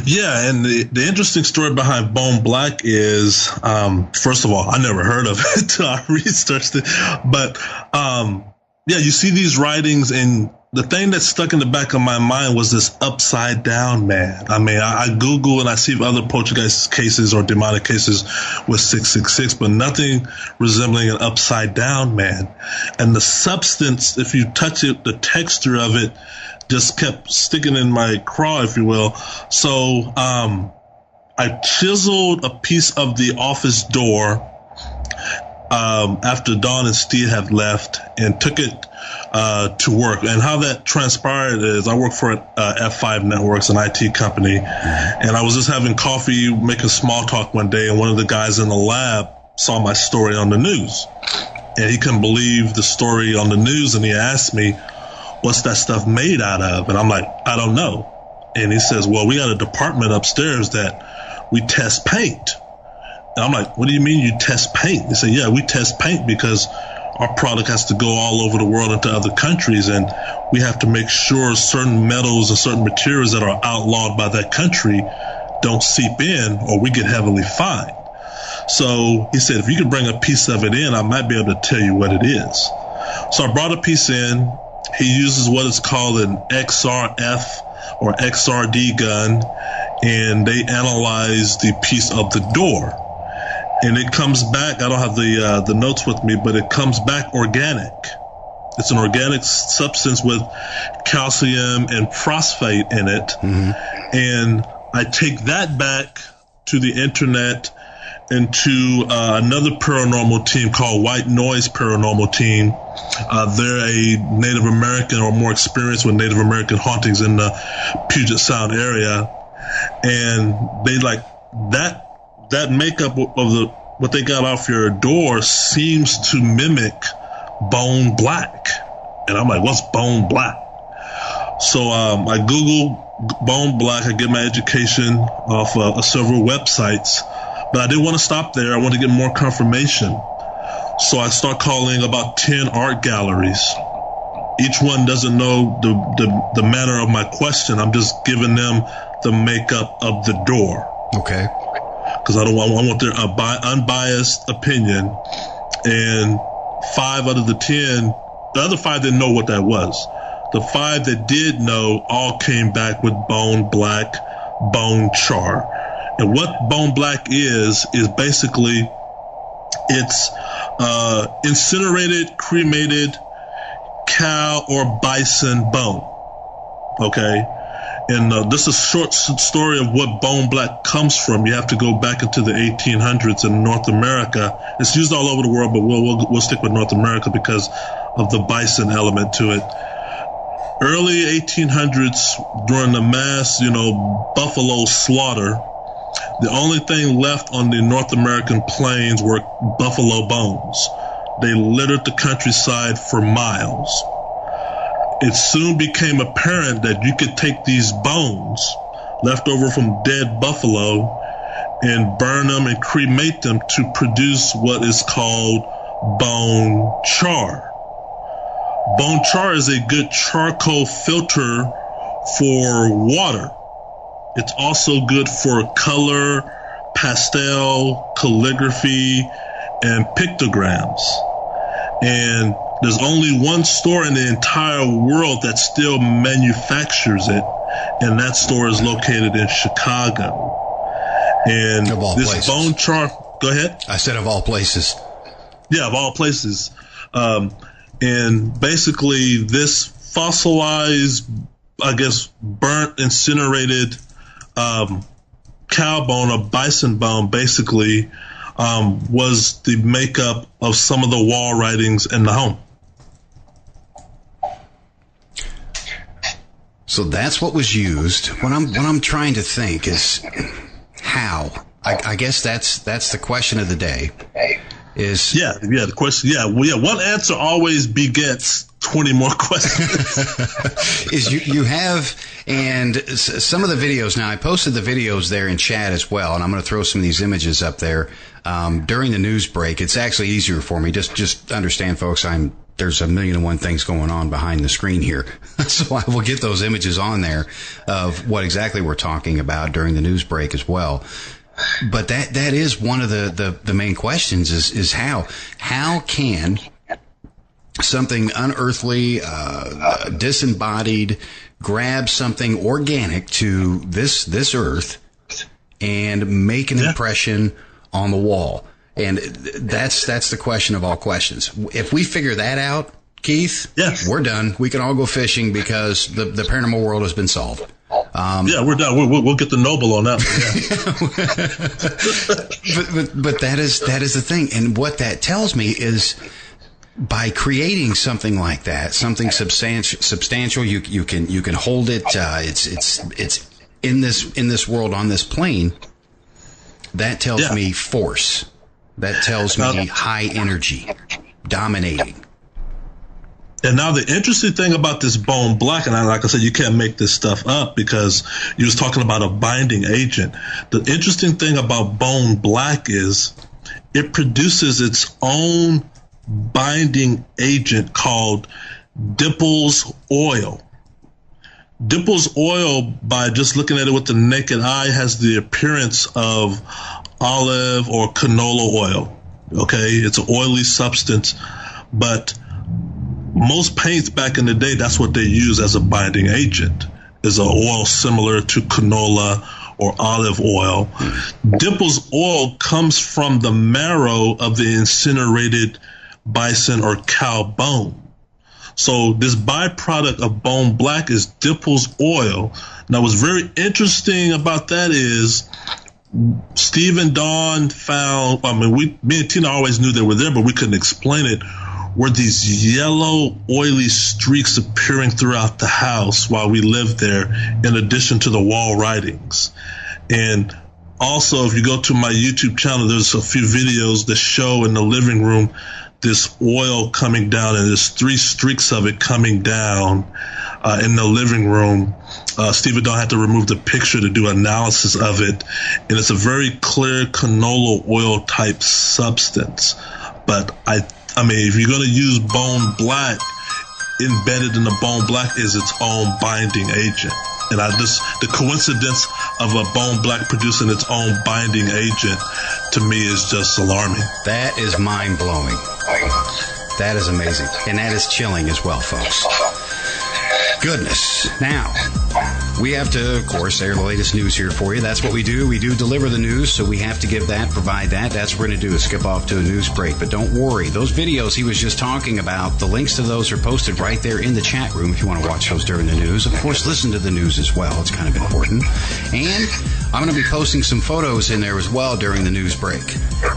Yeah, and the interesting story behind bone black is, first of all, I never heard of it until I researched it. But, you see these writings, and the thing that stuck in the back of my mind was this upside down man. I mean, I Google and I see other poltergeist cases or demonic cases with 666, but nothing resembling an upside down man. And the substance, if you touch it, the texture of it just kept sticking in my craw, if you will. So I chiseled a piece of the office door after Dawn and Steve have left and took it to work. And how that transpired is I work for F5 Networks, an IT company, and I was just having coffee, making small talk one day, and one of the guys in the lab saw my story on the news. And he couldn't believe the story on the news, and he asked me, "What's that stuff made out of?" And I'm like, "I don't know." And he says, "Well, we got a department upstairs that we test paint." And I'm like, "What do you mean you test paint?" He said, "Yeah, we test paint because our product has to go all over the world into other countries, and we have to make sure certain metals and certain materials that are outlawed by that country don't seep in or we get heavily fined." So he said, "If you could bring a piece of it in, I might be able to tell you what it is." So I brought a piece in. He uses what is called an XRF or XRD gun, and they analyze the piece of the door. And it comes back, I don't have the notes with me, but it comes back organic. It's an organic substance with calcium and phosphate in it. And I take that back to the internet and to another paranormal team called White Noise Paranormal Team. They're a Native American or more experienced with Native American hauntings in the Puget Sound area. And they like that makeup of what they got off your door seems to mimic bone black. And I'm like, "What's bone black?" So I Google bone black. I get my education off several websites. But I didn't want to stop there. I wanted to get more confirmation. So I start calling about 10 art galleries. Each one doesn't know the manner of my question. I'm just giving them the makeup of the door. Okay. Because I want their unbiased opinion. And 5 out of the 10, the other 5 didn't know what that was. The 5 that did know all came back with bone black, bone char. And what bone black is basically it's incinerated, cremated cow or bison bone. Okay? And this is a short story of what bone black comes from. You have to go back into the 1800s in North America. It's used all over the world, but we'll stick with North America because of the bison element to it. Early 1800s, during the mass, buffalo slaughter, the only thing left on the North American plains were buffalo bones. They littered the countryside for miles. It soon became apparent that you could take these bones left over from dead buffalo and burn them and cremate them to produce what is called bone char. Bone char is a good charcoal filter for water. It's also good for color, pastel, calligraphy, and pictograms. And there's only one store in the entire world that still manufactures it, and that store is located in Chicago. And this places. Bone char, go ahead. I said of all places. Yeah, of all places. And basically this fossilized, burnt, incinerated cow bone or bison bone basically was the makeup of some of the wall writings in the home. So that's what was used. What I'm trying to think is how. I guess that's the question of the day. The question. One answer always begets 20 more questions. Is you have, and some of the videos, now I posted the videos there in chat as well, and I'm going to throw some of these images up there during the news break. It's actually easier for me. Just understand, folks, there's 1,000,001 things going on behind the screen here. So I will get those images on there of what exactly we're talking about during the news break as well. But that is one of the main questions is how can something unearthly, disembodied, grab something organic to this earth and make an impression on the wall? And that's the question of all questions. If we figure that out, Keith, yes, we're done. We can all go fishing because the paranormal world has been solved. We're done. We'll get the Nobel on that one. Yeah. but that is the thing. And what that tells me is by creating something like that, something substantial, you can hold it. It's in this world, on this plane. That tells me force. That tells me high energy, dominating. And now the interesting thing about this bone black, and like I said, you can't make this stuff up because you was talking about a binding agent. The interesting thing about bone black is it produces its own binding agent called Dippel's oil. Dippel's oil, by just looking at it with the naked eye, has the appearance of olive or canola oil. Okay, it's an oily substance, but most paints back in the day, that's what they use as a binding agent, is an oil similar to canola or olive oil. Dippel's oil comes from the marrow of the incinerated bison or cow bone. So this byproduct of bone black is Dippel's oil. Now what's very interesting about that is Steve and Dawn found, me and Tina always knew they were there, but we couldn't explain it, were these yellow, oily streaks appearing throughout the house while we lived there, in addition to the wall writings. And also, if you go to my YouTube channel, there's a few videos that show in the living room this oil coming down, and there's 3 streaks of it coming down in the living room. Steve and Dawn had to remove the picture to do analysis of it, and it's a very clear canola oil type substance. But I mean, if you're going to use bone black, embedded in the bone black is its own binding agent. And the coincidence of a bone black producing its own binding agent, to me, is just alarming. That is mind-blowing. That is amazing. And that is chilling as well, folks. Goodness. Now, we have to, of course, air the latest news here for you. That's what we do. We do deliver the news, so we have to give that, provide that. That's what we're going to do, is skip off to a news break. But don't worry. Those videos he was just talking about, the links to those are posted right there in the chat room if you want to watch those during the news. Of course, listen to the news as well. It's kind of important. And I'm going to be posting some photos in there as well during the news break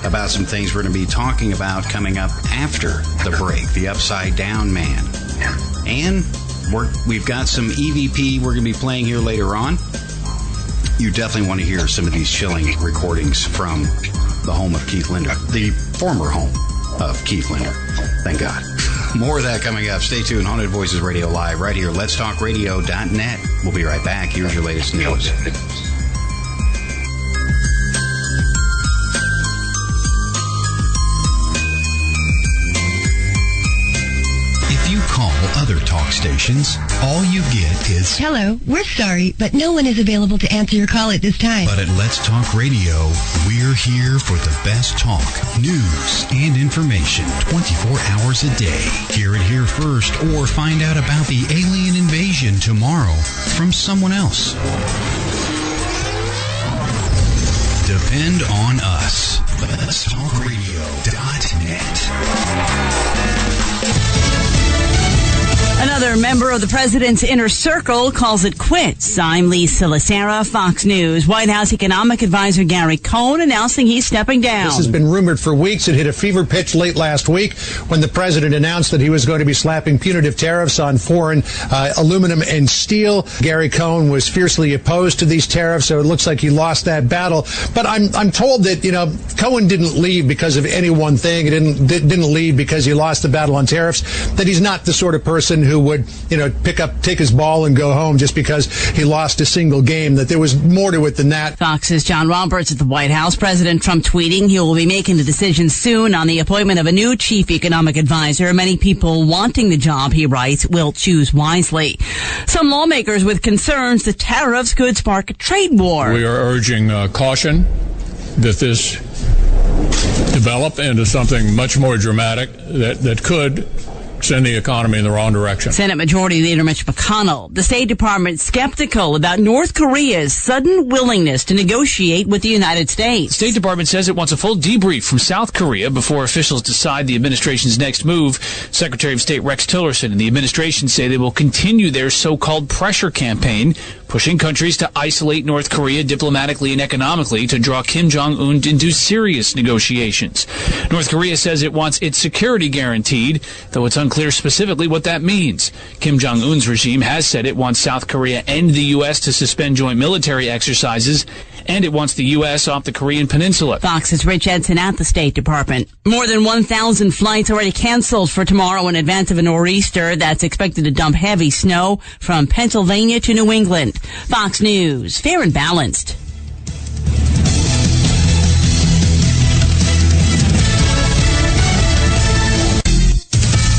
about some things we're going to be talking about coming up after the break. The Upside Down Man. And we've got some EVP we're going to be playing here later on. You definitely want to hear some of these chilling recordings from the home of Keith Linder, the former home of Keith Linder. Thank God. More of that coming up. Stay tuned. Haunted Voices Radio Live right here. letstalkradio.net. We'll be right back. Here's your latest news. Call other talk stations, all you get is, "Hello, we're sorry, but no one is available to answer your call at this time." But at Let's Talk Radio, we're here for the best talk, news, and information 24 hours a day. Hear it here first, or find out about the alien invasion tomorrow from someone else. Depend on us. letstalkradio.net. Another member of the president's inner circle calls it quits. I'm Lee Silasera, Fox News. White House economic advisor Gary Cohn announcing he's stepping down. This has been rumored for weeks. It hit a fever pitch late last week when the president announced that he was going to be slapping punitive tariffs on foreign aluminum and steel. Gary Cohn was fiercely opposed to these tariffs, so it looks like he lost that battle. But I'm told that, Cohen didn't leave because of any one thing. He didn't leave because he lost the battle on tariffs. That he's not the sort of person who would, take his ball and go home just because he lost a single game, that there was more to it than that. Fox's John Roberts at the White House. President Trump tweeting he will be making the decision soon on the appointment of a new chief economic advisor. Many people wanting the job, he writes, will choose wisely. Some lawmakers with concerns the tariffs could spark a trade war. We are urging caution that this develop into something much more dramatic that could send the economy in the wrong direction. Senate Majority Leader Mitch McConnell. The State Department skeptical about North Korea's sudden willingness to negotiate with the United States. The State Department says it wants a full debrief from South Korea before officials decide the administration's next move. Secretary of State Rex Tillerson and the administration say they will continue their so-called pressure campaign, pushing countries to isolate North Korea diplomatically and economically to draw Kim Jong-un into serious negotiations. North Korea says it wants its security guaranteed, though it's unclear specifically what that means. Kim Jong-un's regime has said it wants South Korea and the U.S. to suspend joint military exercises, and it wants the U.S. off the Korean peninsula. Fox's Rich Edson at the State Department. More than 1,000 flights already canceled for tomorrow in advance of a nor'easter that's expected to dump heavy snow from Pennsylvania to New England. Fox News, fair and balanced.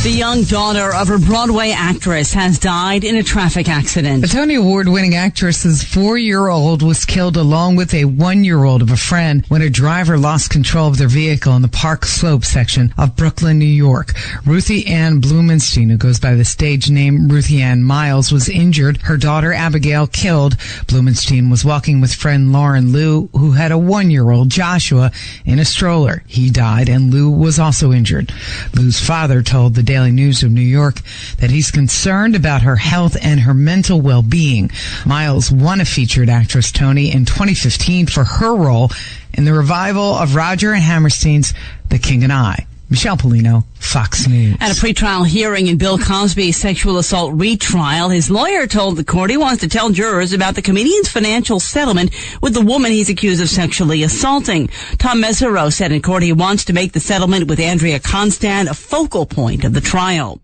The young daughter of her Broadway actress has died in a traffic accident. The Tony Award-winning actress's 4-year-old was killed along with a 1-year-old of a friend when a driver lost control of their vehicle in the Park Slope section of Brooklyn, New York. Ruthie Ann Blumenstein, who goes by the stage name Ruthie Ann Miles, was injured. Her daughter Abigail killed. Blumenstein was walking with friend Lauren Liu, who had a 1-year-old Joshua in a stroller. He died, and Liu was also injured. Liu's father told the Daily News of New York that he's concerned about her health and her mental well-being. Miles won a featured actress Tony in 2015 for her role in the revival of Roger and Hammerstein's The King and I. Michelle Polino, Fox News. At a pretrial hearing in Bill Cosby's sexual assault retrial, his lawyer told the court he wants to tell jurors about the comedian's financial settlement with the woman he's accused of sexually assaulting. Tom Mesereau said in court he wants to make the settlement with Andrea Constand a focal point of the trial.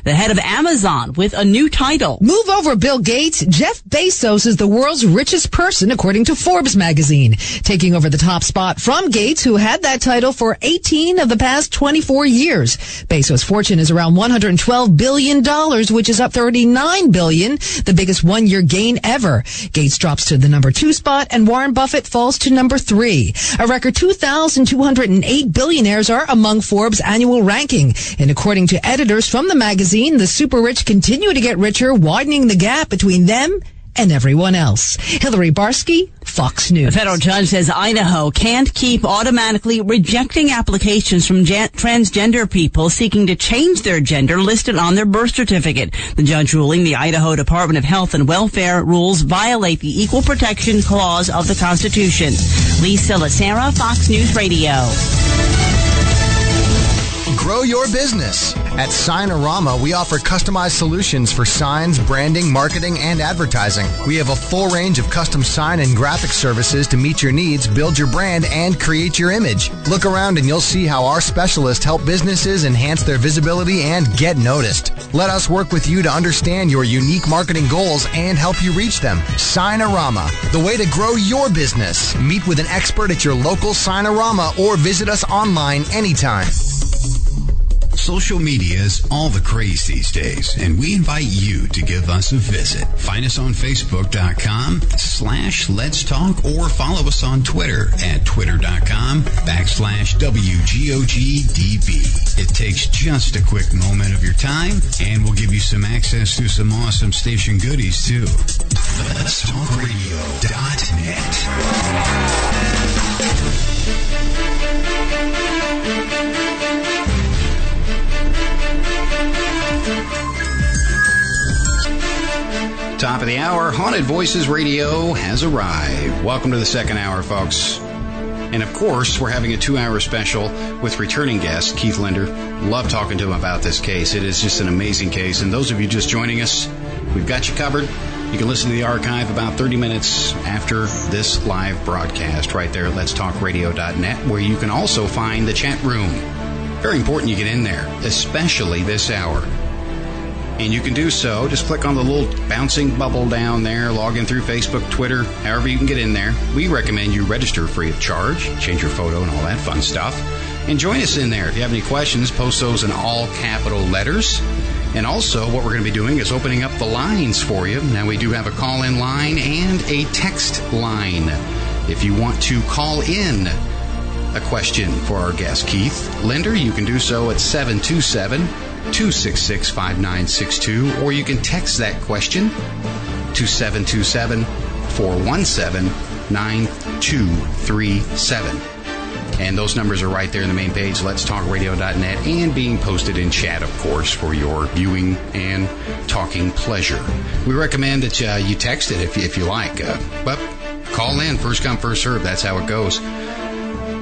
The head of Amazon with a new title. Move over, Bill Gates. Jeff Bezos is the world's richest person, according to Forbes magazine, taking over the top spot from Gates, who had that title for 18 of the past 24 years. Bezos' fortune is around $112 billion, which is up $39 billion, the biggest one-year gain ever. Gates drops to the number 2 spot, and Warren Buffett falls to number 3. A record 2,208 billionaires are among Forbes' annual ranking, and according to editors from the magazine, the super rich continue to get richer, widening the gap between them and everyone else. Hillary Barsky, Fox News. A federal judge says Idaho can't keep automatically rejecting applications from transgender people seeking to change their gender listed on their birth certificate. The judge ruling the Idaho Department of Health and Welfare rules violate the Equal Protection Clause of the Constitution. Lisa Lacera, Fox News Radio. Grow your business. At Signorama, we offer customized solutions for signs, branding, marketing, and advertising. We have a full range of custom sign and graphic services to meet your needs, build your brand, and create your image. Look around and you'll see how our specialists help businesses enhance their visibility and get noticed. Let us work with you to understand your unique marketing goals and help you reach them. Signorama, the way to grow your business. Meet with an expert at your local Signorama or visit us online anytime. Social media is all the craze these days, and we invite you to give us a visit. Find us on Facebook.com/Let's Talk or follow us on Twitter at Twitter.com/WGOGDB. It takes just a quick moment of your time, and we'll give you some access to some awesome station goodies, too. Let'sTalkRadio.net. Top of the hour, Haunted Voices Radio has arrived. Welcome to the second hour, folks. And of course, we're having a 2-hour special with returning guest Keith Linder. Love talking to him about this case. It is just an amazing case. And those of you just joining us, we've got you covered. You can listen to the archive about 30 minutes after this live broadcast right there at letstalkradio.net, where you can also find the chat room. Very important you get in there, especially this hour. And you can do so. Just click on the little bouncing bubble down there, log in through Facebook, Twitter, however you can get in there. We recommend you register free of charge, change your photo and all that fun stuff. And join us in there. If you have any questions, post those in all capital letters. And also, what we're going to be doing is opening up the lines for you. Now, we do have a call-in line and a text line. If you want to call in a question for our guest, Keith Linder, you can do so at 727-266-5962, or you can text that question to 727-417-9237. And those numbers are right there in the main page, letstalkradio.net, and being posted in chat, of course, for your viewing and talking pleasure. We recommend that you text it if you like. But call in, first come, first serve. That's how it goes.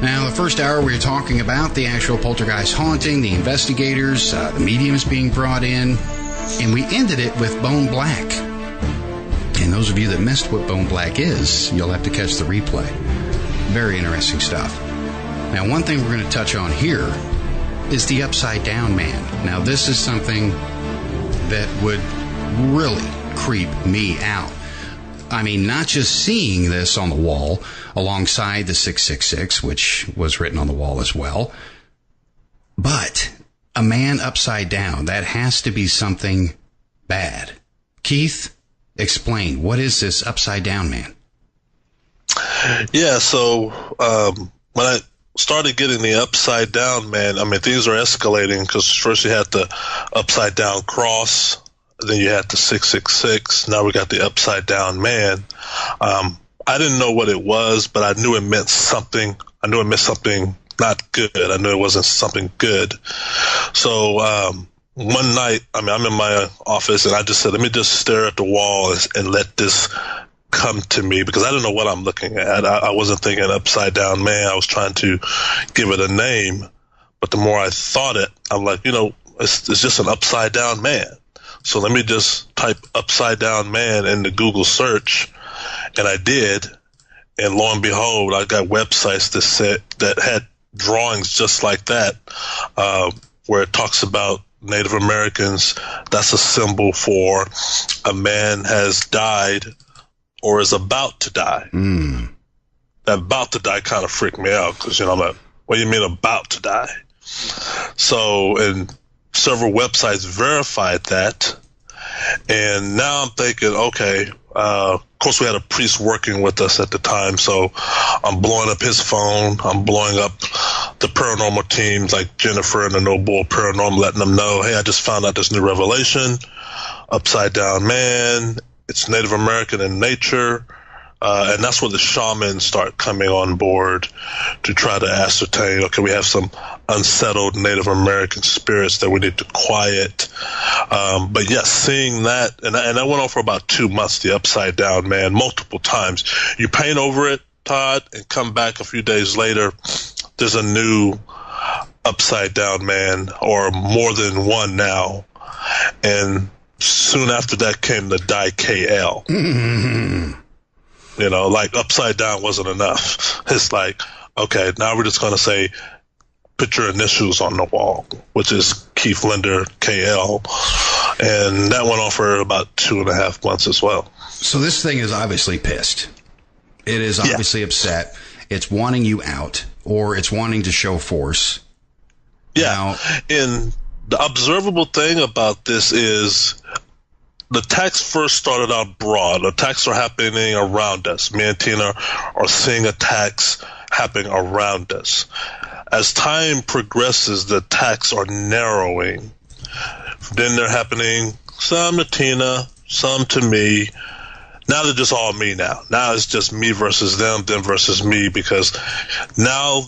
Now, the first hour, we were talking about the actual poltergeist haunting, the investigators, the mediums being brought in, and we ended it with Bone Black. And those of you that missed what Bone Black is, you'll have to catch the replay. Very interesting stuff. Now, one thing we're going to touch on here is the Upside Down Man. Now, this is something that would really creep me out. I mean, not just seeing this on the wall alongside the 666, which was written on the wall as well, but a man upside down. That has to be something bad. Keith, explain. What is this Upside Down Man? Yeah, so when I started getting the Upside Down Man, I mean, things are escalating because first you had the Upside Down Cross, then you had the 666. Now we got the Upside Down Man. I didn't know what it was, but I knew it meant something. I knew it meant something not good. I knew it wasn't something good. So one night, I mean, I'm in my office, and I just said, let me just stare at the wall and let this come to me, because I don't know what I'm looking at. I wasn't thinking Upside Down Man. I was trying to give it a name, but the more I thought it, I'm like, it's just an upside down man. So let me just type Upside Down Man into Google search, and I did, and lo and behold, I got websites that had drawings just like that, where it talks about Native Americans. That's a symbol for a man has died or is about to die. That about to die kind of freaked me out, because I'm like, what do you mean about to die? So, and several websites verified that, and now I'm thinking, okay, of course we had a priest working with us at the time, so I'm blowing up his phone, I'm blowing up the paranormal teams like Jennifer and the Noble Paranormal, letting them know, hey, I just found out this new revelation, Upside Down Man, It's Native American in nature. And that's where the shamans start coming on board to try to ascertain, okay, we have some unsettled Native American spirits that we need to quiet. But yes, seeing that, and that went on for about 2 months, the upside down man, multiple times. You paint over it, Todd, and come back a few days later, there's a new upside down man, or more than one now. And soon after that came the DIKL. Mm-hmm. You know, like upside down wasn't enough. It's like, okay, now we're just going to say, put your initials on the wall, which is Keith Linder, KL. And that went on for about 2.5 months as well. So this thing is obviously pissed. It is obviously upset. It's wanting you out, or it's wanting to show force. Yeah. Now, and the observable thing about this is, the attacks first started out broad. Attacks are happening around us. Me and Tina are seeing attacks happening around us. As time progresses, the attacks are narrowing. Then they're happening some to Tina, some to me. Now they're just all me now. Now it's just me versus them versus me, because now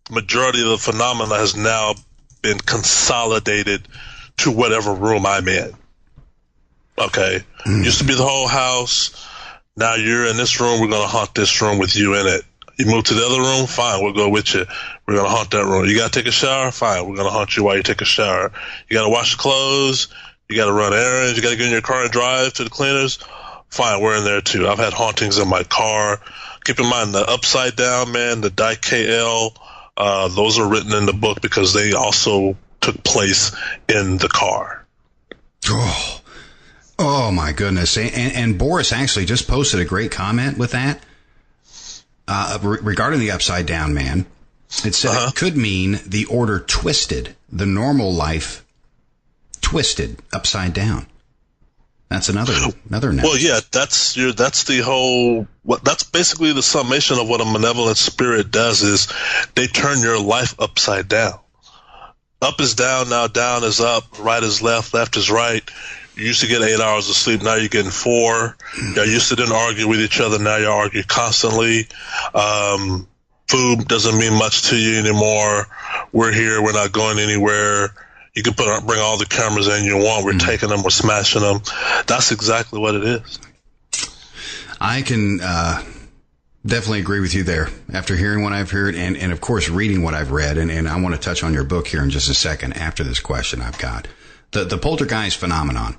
the majority of the phenomena has now been consolidated to whatever room I'm in. Okay. Used to be the whole house. Now you're in this room. We're going to haunt this room with you in it. You move to the other room? Fine. We'll go with you. We're going to haunt that room. You got to take a shower? Fine. We're going to haunt you while you take a shower. You got to wash your clothes. You got to run errands. You got to get in your car and drive to the cleaners. Fine. We're in there too. I've had hauntings in my car. Keep in mind the upside down man, the DIKL, those are written in the book because they also took place in the car. Oh, my goodness. And Boris actually just posted a great comment with that regarding the upside down man. It said it could mean the order twisted, the normal life twisted upside down. That's another note. Well, yeah, that's the whole. That's basically the summation of what a malevolent spirit does. Is they turn your life upside down. Up is down, now down is up. Right is left, left is right. You used to get 8 hours of sleep, now you're getting 4. Y'all used to didn't argue with each other, now you argue constantly. Food doesn't mean much to you anymore. We're here, we're not going anywhere. You can bring all the cameras in you want. We're taking them, we're smashing them. That's exactly what it is. I can definitely agree with you there. After hearing what I've heard and of course, reading what I've read, and I want to touch on your book here in just a second after this question I've got. The poltergeist phenomenon.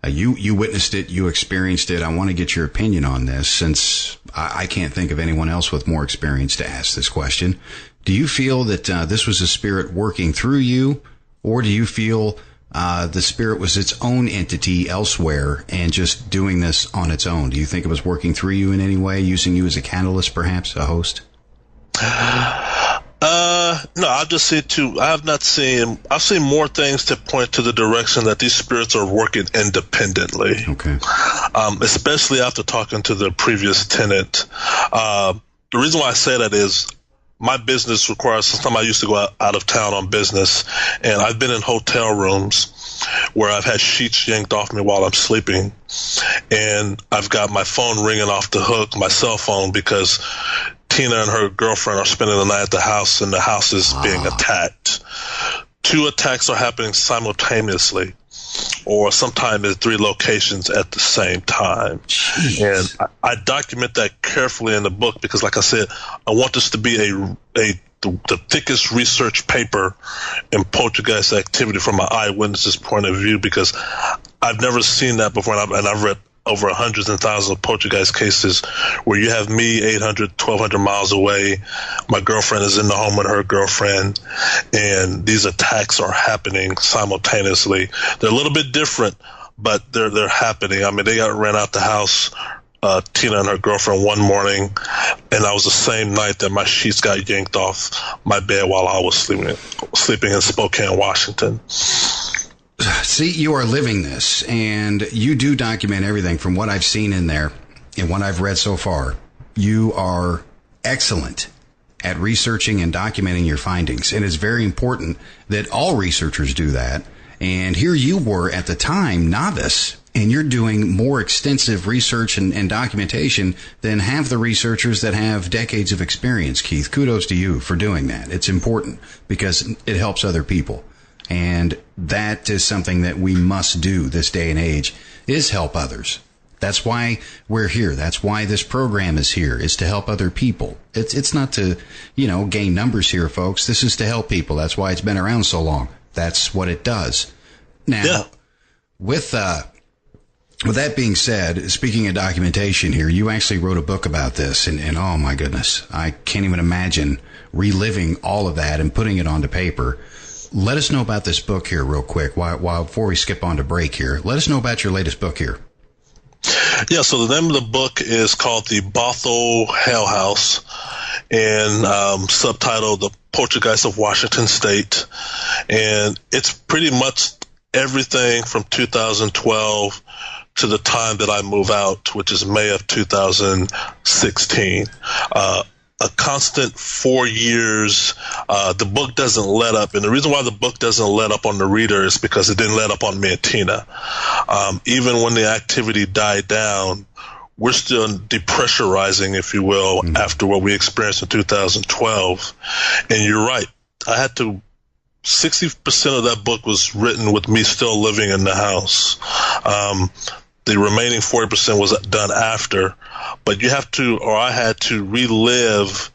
You witnessed it, you experienced it. I want to get your opinion on this, since I can't think of anyone else with more experience to ask this question. Do you feel that this was a spirit working through you, or do you feel the spirit was its own entity elsewhere and just doing this on its own? Do you think it was working through you in any way, using you as a catalyst, perhaps, a host? No, I've just seen I've seen more things to point to the direction that these spirits are working independently. Okay. Especially after talking to the previous tenant. The reason why I say that is my business requires, sometimes I used to go out of town on business, and I've been in hotel rooms where I've had sheets yanked off me while I'm sleeping, and I've got my phone ringing off the hook, my cell phone, because Tina and her girlfriend are spending the night at the house, and the house is being attacked. 2 attacks are happening simultaneously, or sometimes at 3 locations at the same time. Jeez. And I document that carefully in the book because, like I said, I want this to be the thickest research paper in poltergeist activity from an eyewitness's point of view, because I've never seen that before, and I've read over hundreds and thousands of poltergeist cases where you have me 800, 1,200 miles away. My girlfriend is in the home with her girlfriend, and these attacks are happening simultaneously. They're a little bit different, but they're happening. I mean, they got ran out the house, Tina and her girlfriend, one morning, and that was the same night that my sheets got yanked off my bed while I was sleeping in Spokane, Washington. See, you are living this, and you do document everything. From what I've seen in there and what I've read so far, you are excellent at researching and documenting your findings. And it's very important that all researchers do that. And here you were at the time, novice, And you're doing more extensive research and documentation than half the researchers that have decades of experience, Keith. Kudos to you for doing that. It's important because it helps other people. And that is something that we must do this day and age, is help others. That's why we're here. That's why this program is here, is to help other people. It's not to, gain numbers here, folks. This is to help people. That's why it's been around so long. That's what it does. Now, with that being said, speaking of documentation here, you actually wrote a book about this, and oh my goodness, I can't even imagine reliving all of that and putting it onto paper. Let us know about this book here real quick, while before we skip on to break here. Let us know about your latest book here. Yeah, so the name of the book is called The Bothell Hell House, and subtitled The Poltergeist of Washington State. And it's pretty much everything from 2012 to the time that I move out, which is May of 2016. A constant 4 years. The book doesn't let up. And the reason why the book doesn't let up on the reader is because it didn't let up on me and Tina. Even when the activity died down, we're still depressurizing, if you will, after what we experienced in 2012. And you're right. 60% of that book was written with me still living in the house. The remaining 40% was done after, but I had to relive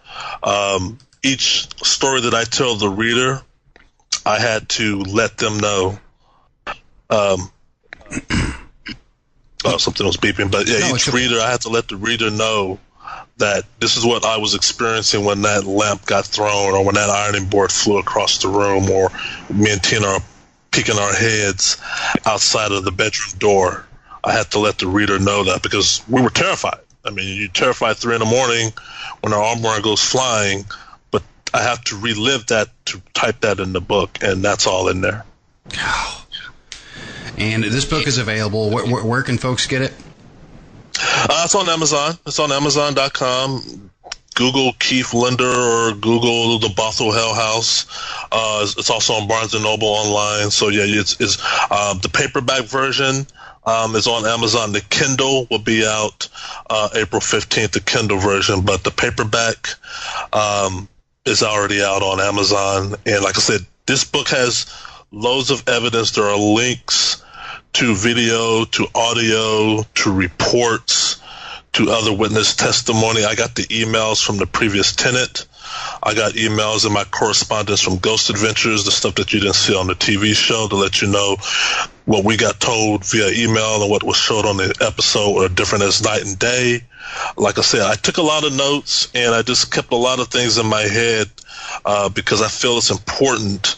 each story that I tell the reader. I had to let them know. Something was beeping, but each reader, I had to let the reader know that this is what I was experiencing when that lamp got thrown, or when that ironing board flew across the room, or me and Tina are peeking our heads outside of the bedroom door. I had to let the reader know that because we were terrified. I mean, you're terrified at 3 a.m. when our armoire goes flying, but I have to relive that to type that in the book, and that's all in there. And this book is available. Where can folks get it? It's on Amazon. It's on Amazon.com. Google Keith Linder or Google The Bothell Hell House. It's also on Barnes & Noble online. So, it's the paperback version is on Amazon. The Kindle will be out April 15th, the Kindle version. But the paperback is already out on Amazon. And like I said, this book has loads of evidence. There are links to video, to audio, to reports, to other witness testimony. I got the emails from the previous tenant. I got emails in my correspondence from Ghost Adventures, the stuff that you didn't see on the TV show, to let you know what we got told via email and what was showed on the episode are different as night and day. Like I said, I took a lot of notes, and I just kept a lot of things in my head because I feel it's important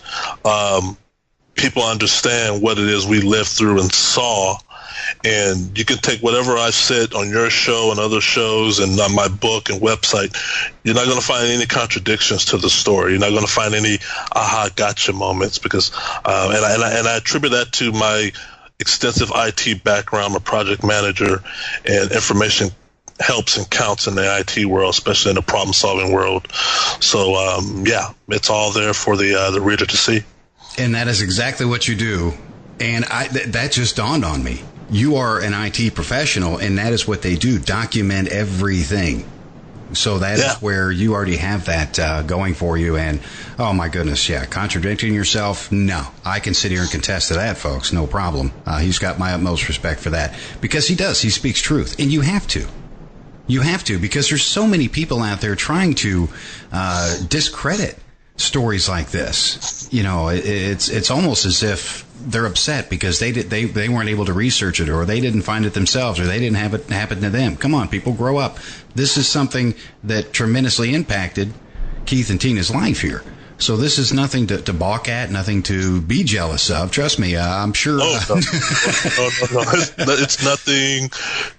people understand what it is we lived through and saw. And you can take whatever I've said on your show and other shows and on my book and website. You're not going to find any contradictions to the story. You're not going to find any aha gotcha moments because, and I attribute that to my extensive IT background. I'm a project manager, and information helps and counts in the IT world, especially in the problem solving world. So, it's all there for the reader to see. And that is exactly what you do. And that just dawned on me. You are an IT professional, and that is what they do, document everything. So that is where you already have that going for you. And, oh, my goodness, contradicting yourself? No. I can sit here and contest to that, folks. No problem. He's got my utmost respect for that. Because he does. He speaks truth. And you have to. You have to, because there's so many people out there trying to discredit stories like this. You know, it's almost as if they're upset because they weren't able to research it, or they didn't find it themselves, or they didn't have it happen to them. Come on, people, grow up. This is something that tremendously impacted Keith and Tina's life here. So this is nothing to balk at, nothing to be jealous of. Trust me, I'm sure. No. It's nothing.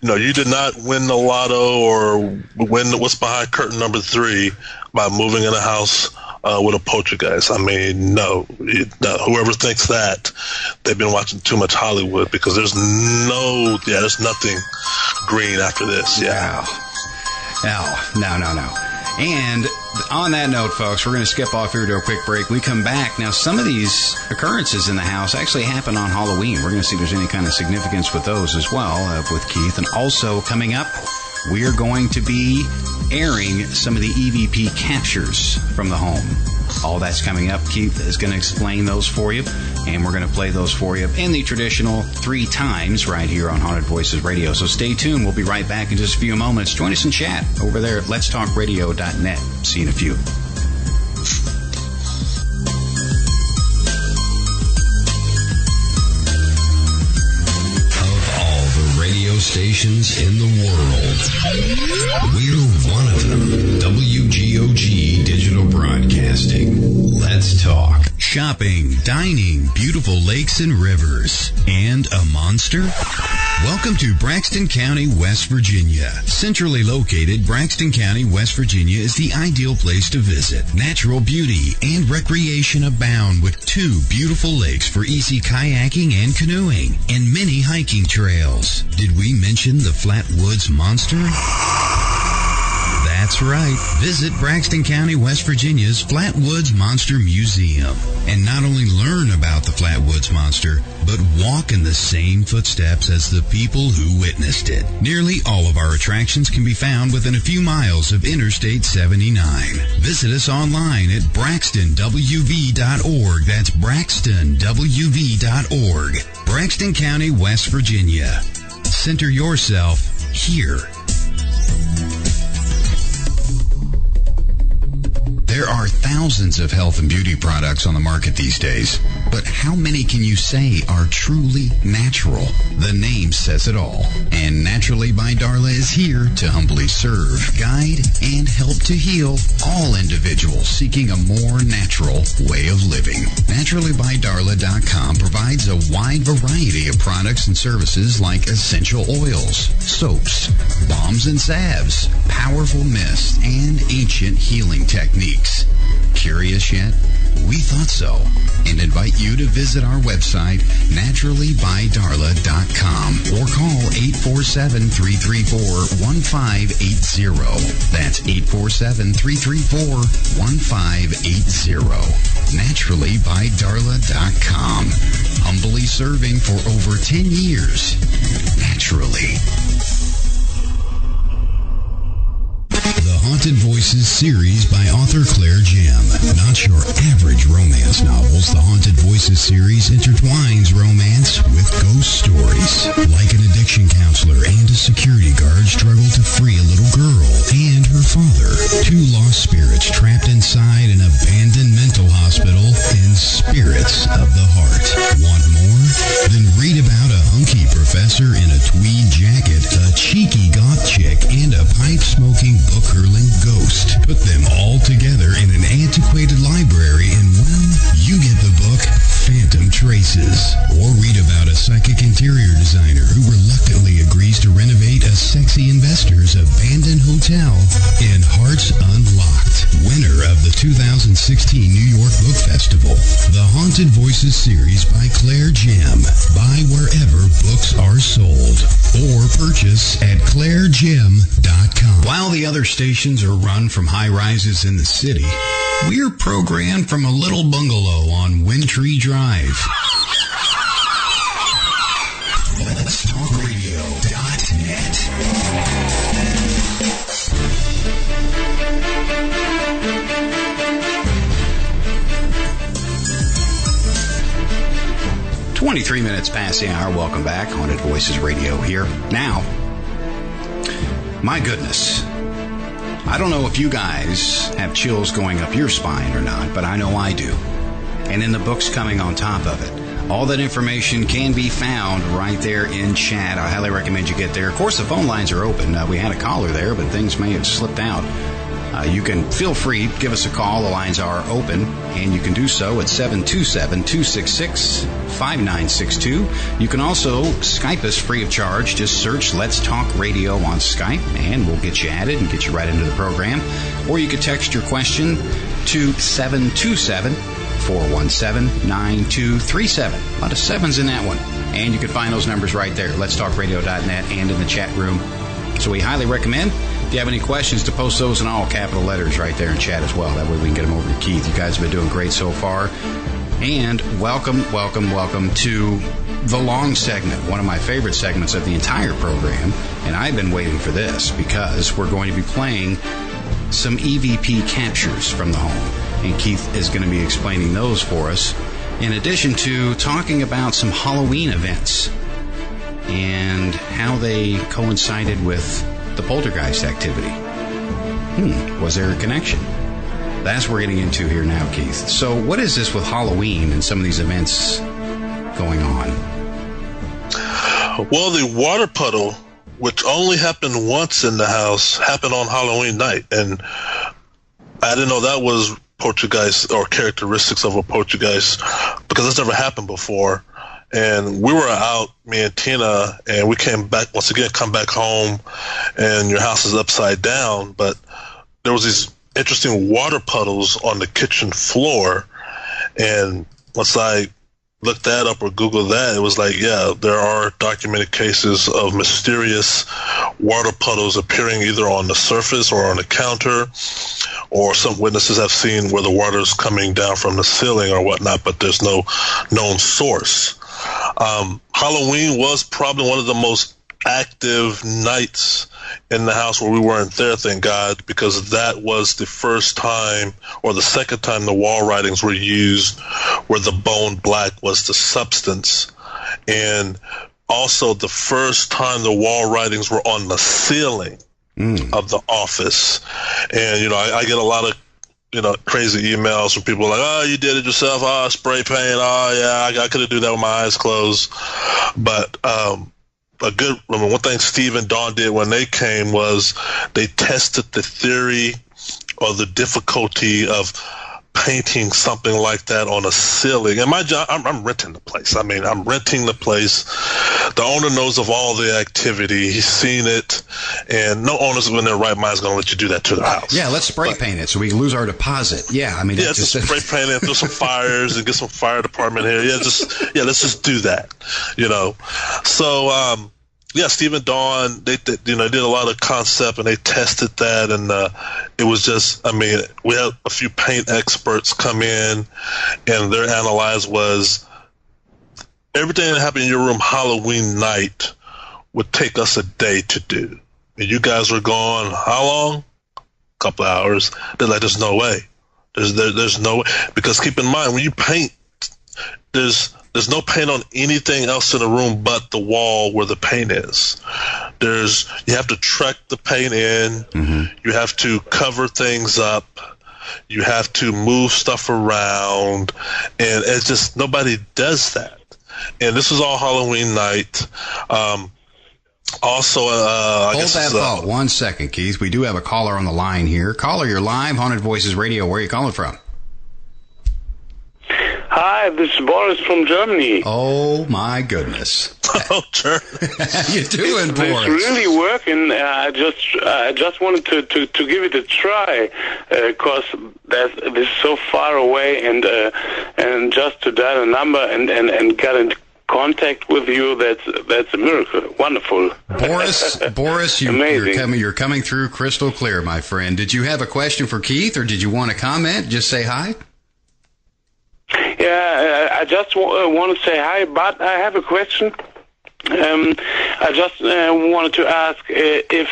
You did not win the lotto or win what's behind curtain number 3 by moving in a house with a poltergeist. I mean, no. Whoever thinks that, they've been watching too much Hollywood, because there's nothing green after this. No. And on that note, folks, we're going to skip off here to a quick break. We come back. Now, some of these occurrences in the house actually happen on Halloween. We're going to see if there's any kind of significance with those as well with Keith. And also coming up, we are going to be airing some of the EVP captures from the home. All that's coming up. Keith is going to explain those for you, and we're going to play those for you in the traditional 3 times right here on Haunted Voices Radio. So stay tuned. We'll be right back in just a few moments. Join us in chat over there at letstalkradio.net. See you in a few. Of all the radio stations in the world, we're one of them. WGOG Digital Broadcasting. Let's talk. Shopping, dining, beautiful lakes and rivers, and a monster? Welcome to Braxton County, West Virginia. Centrally located, Braxton County, West Virginia is the ideal place to visit. Natural beauty and recreation abound with 2 beautiful lakes for easy kayaking and canoeing, and many hiking trails. Did we mention the Flatwoods Monster? That's right. Visit Braxton County, West Virginia's Flatwoods Monster Museum and not only learn about the Flatwoods Monster, but walk in the same footsteps as the people who witnessed it. Nearly all of our attractions can be found within a few miles of Interstate 79. Visit us online at braxtonwv.org. That's braxtonwv.org. Braxton County, West Virginia. Center yourself here. There are thousands of health and beauty products on the market these days, but how many can you say are truly natural? The name says it all. And Naturally by Darla is here to humbly serve, guide, and help to heal all individuals seeking a more natural way of living. NaturallyByDarla.com provides a wide variety of products and services like essential oils, soaps, balms and salves, powerful mists, and ancient healing techniques. Curious yet? We thought so, and invite you to visit our website, naturallybydarla.com, or call 847-334-1580. That's 847-334-1580. Naturallybydarla.com. Humbly serving for over 10 years. Naturally. The Haunted Voices series by author Claire Jim. Not your average romance novels, the Haunted Voices series intertwines romance with ghost stories. Like an addiction counselor and a security guard struggle to free a little girl and her father. 2 lost spirits trapped inside an abandoned mental hospital and spirits of the heart. Want more? Then read about a hunky professor in a tweed jacket, a cheeky goth chick, and a pipe-smoking book-hurling ghost. Put them all together in an antiquated library and, well, you get the book Phantom Traces. Or read about a psychic interior designer who reluctantly agrees to renovate a sexy investor's abandoned hotel in Hearts Unlocked, winner of the 2016 New York Book Festival. The Haunted Voices series by Claire Jim. Buy wherever books are sold or purchase at clairejim.com. While the other stations are run from high-rises in the city, we're programmed from a little bungalow on Windtree Drive. LetsTalkRadio.net. 23 minutes past the hour. Welcome back. Haunted Voices Radio here. Now, my goodness, I don't know if you guys have chills going up your spine or not, but I know I do. And then the book's coming on top of it. All that information can be found right there in chat. I highly recommend you get there. Of course, the phone lines are open. We had a caller there, but things may have slipped out. You can feel free, give us a call. The lines are open, and you can do so at 727-266-5962. You can also Skype us free of charge. Just search Let's Talk Radio on Skype, and we'll get you added and get you right into the program. Or you could text your question to 727-417-9237. A lot of sevens in that one. And you can find those numbers right there, letstalkradio.net, and in the chat room. So we highly recommend If you have any questions, to post those in all capital letters right there in chat as well. That way we can get them over to Keith. You guys have been doing great so far. And welcome to the long segment, one of my favorite segments of the entire program. And I've been waiting for this because we're going to be playing some EVP captures from the home. And Keith is going to be explaining those for us, in addition to talking about some Halloween events and how they coincided with the Poltergeist activity. Was there a connection? That's what we're getting into here now, Keith. So what is this with Halloween and some of these events going on? Well, the water puddle, which only happened once in the house, happened on Halloween night. And I didn't know that was Poltergeist or characteristics of a Poltergeist, because that's never happened before. And we were out, me and Tina, and we came back, once again, come back home, and your house is upside down. But there was these interesting water puddles on the kitchen floor. And once I looked that up or Googled that, it was like, yeah, there are documented cases of mysterious water puddles appearing either on the surface or on the counter, or some witnesses have seen where the water is coming down from the ceiling or whatnot, but there's no known source. Halloween was probably one of the most active nights in the house where we weren't there, thank God, because that was the first time or the second time the wall writings were used where the bone black was the substance, and also the first time the wall writings were on the ceiling of the office. And, you know, I get a lot of, you know, crazy emails from people like, oh, you did it yourself, oh, spray paint, oh, yeah, I could have do that with my eyes closed. But one thing Steve and Dawn did when they came was they tested the theory or the difficulty of painting something like that on a ceiling. And my job, I'm renting the place. I mean, I'm renting the place. The owner knows of all the activity. He's seen it, and no owner's in their right mind is going to let you do that to their house. Yeah, let's spray paint it so we can lose our deposit. Yeah, I mean, just spray paint it, throw some fires, and get some fire department here. Let's just do that. You know, so. Yeah, Steve and Dawn, they did a lot of concept, and they tested that, and it was just, I mean, we had a few paint experts come in, and their analyze was everything that happened in your room Halloween night would take us a day to do. And you guys were gone, how long? A couple of hours. They're like, there's no way. There's no way. Because keep in mind, when you paint, there's no paint on anything else in the room but the wall where the paint is. You have to track the paint in. Mm-hmm. You have to cover things up. You have to move stuff around. And it's just, nobody does that. And this was all Halloween night. Also, hold that thought 1 second, Keith. We do have a caller on the line here. Caller, you're live, Haunted Voices Radio. Where are you calling from? Hi, this is Boris from Germany. Oh, my goodness. Oh, sure. How you doing, Boris? It's really working. I just wanted to give it a try, because this is so far away, and just to dial a number and get in contact with you, that's a miracle. Wonderful. Boris, you're coming through crystal clear, my friend. Did you have a question for Keith, or did you want to comment? Just say hi. Yeah, I just want to say hi, but I have a question. I just wanted to ask if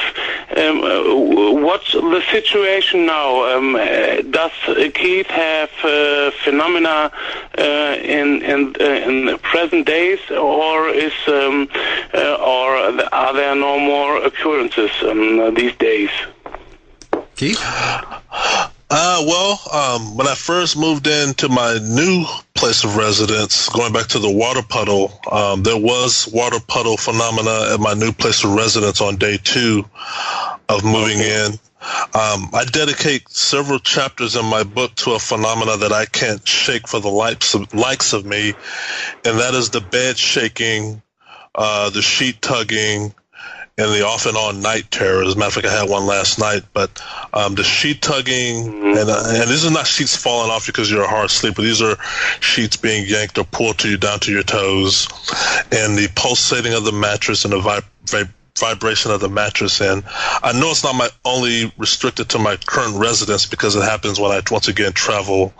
what's the situation now? Does Keith have phenomena in the present days, or are there no more occurrences these days? Keith? When I first moved into my new place of residence, going back to the water puddle, there was water puddle phenomena at my new place of residence on day 2 of moving in. I dedicate several chapters in my book to a phenomena that I can't shake for the likes of me, and that is the bed shaking, the sheet tugging, and the off and on night terror. As a matter of fact, I had one last night, but the sheet tugging, and these are not sheets falling off because you're a hard sleeper. These are sheets being yanked or pulled to you down to your toes, and the pulsating of the mattress and the vibration of the mattress. And I know it's not only restricted to my current residence, because it happens when I once again travel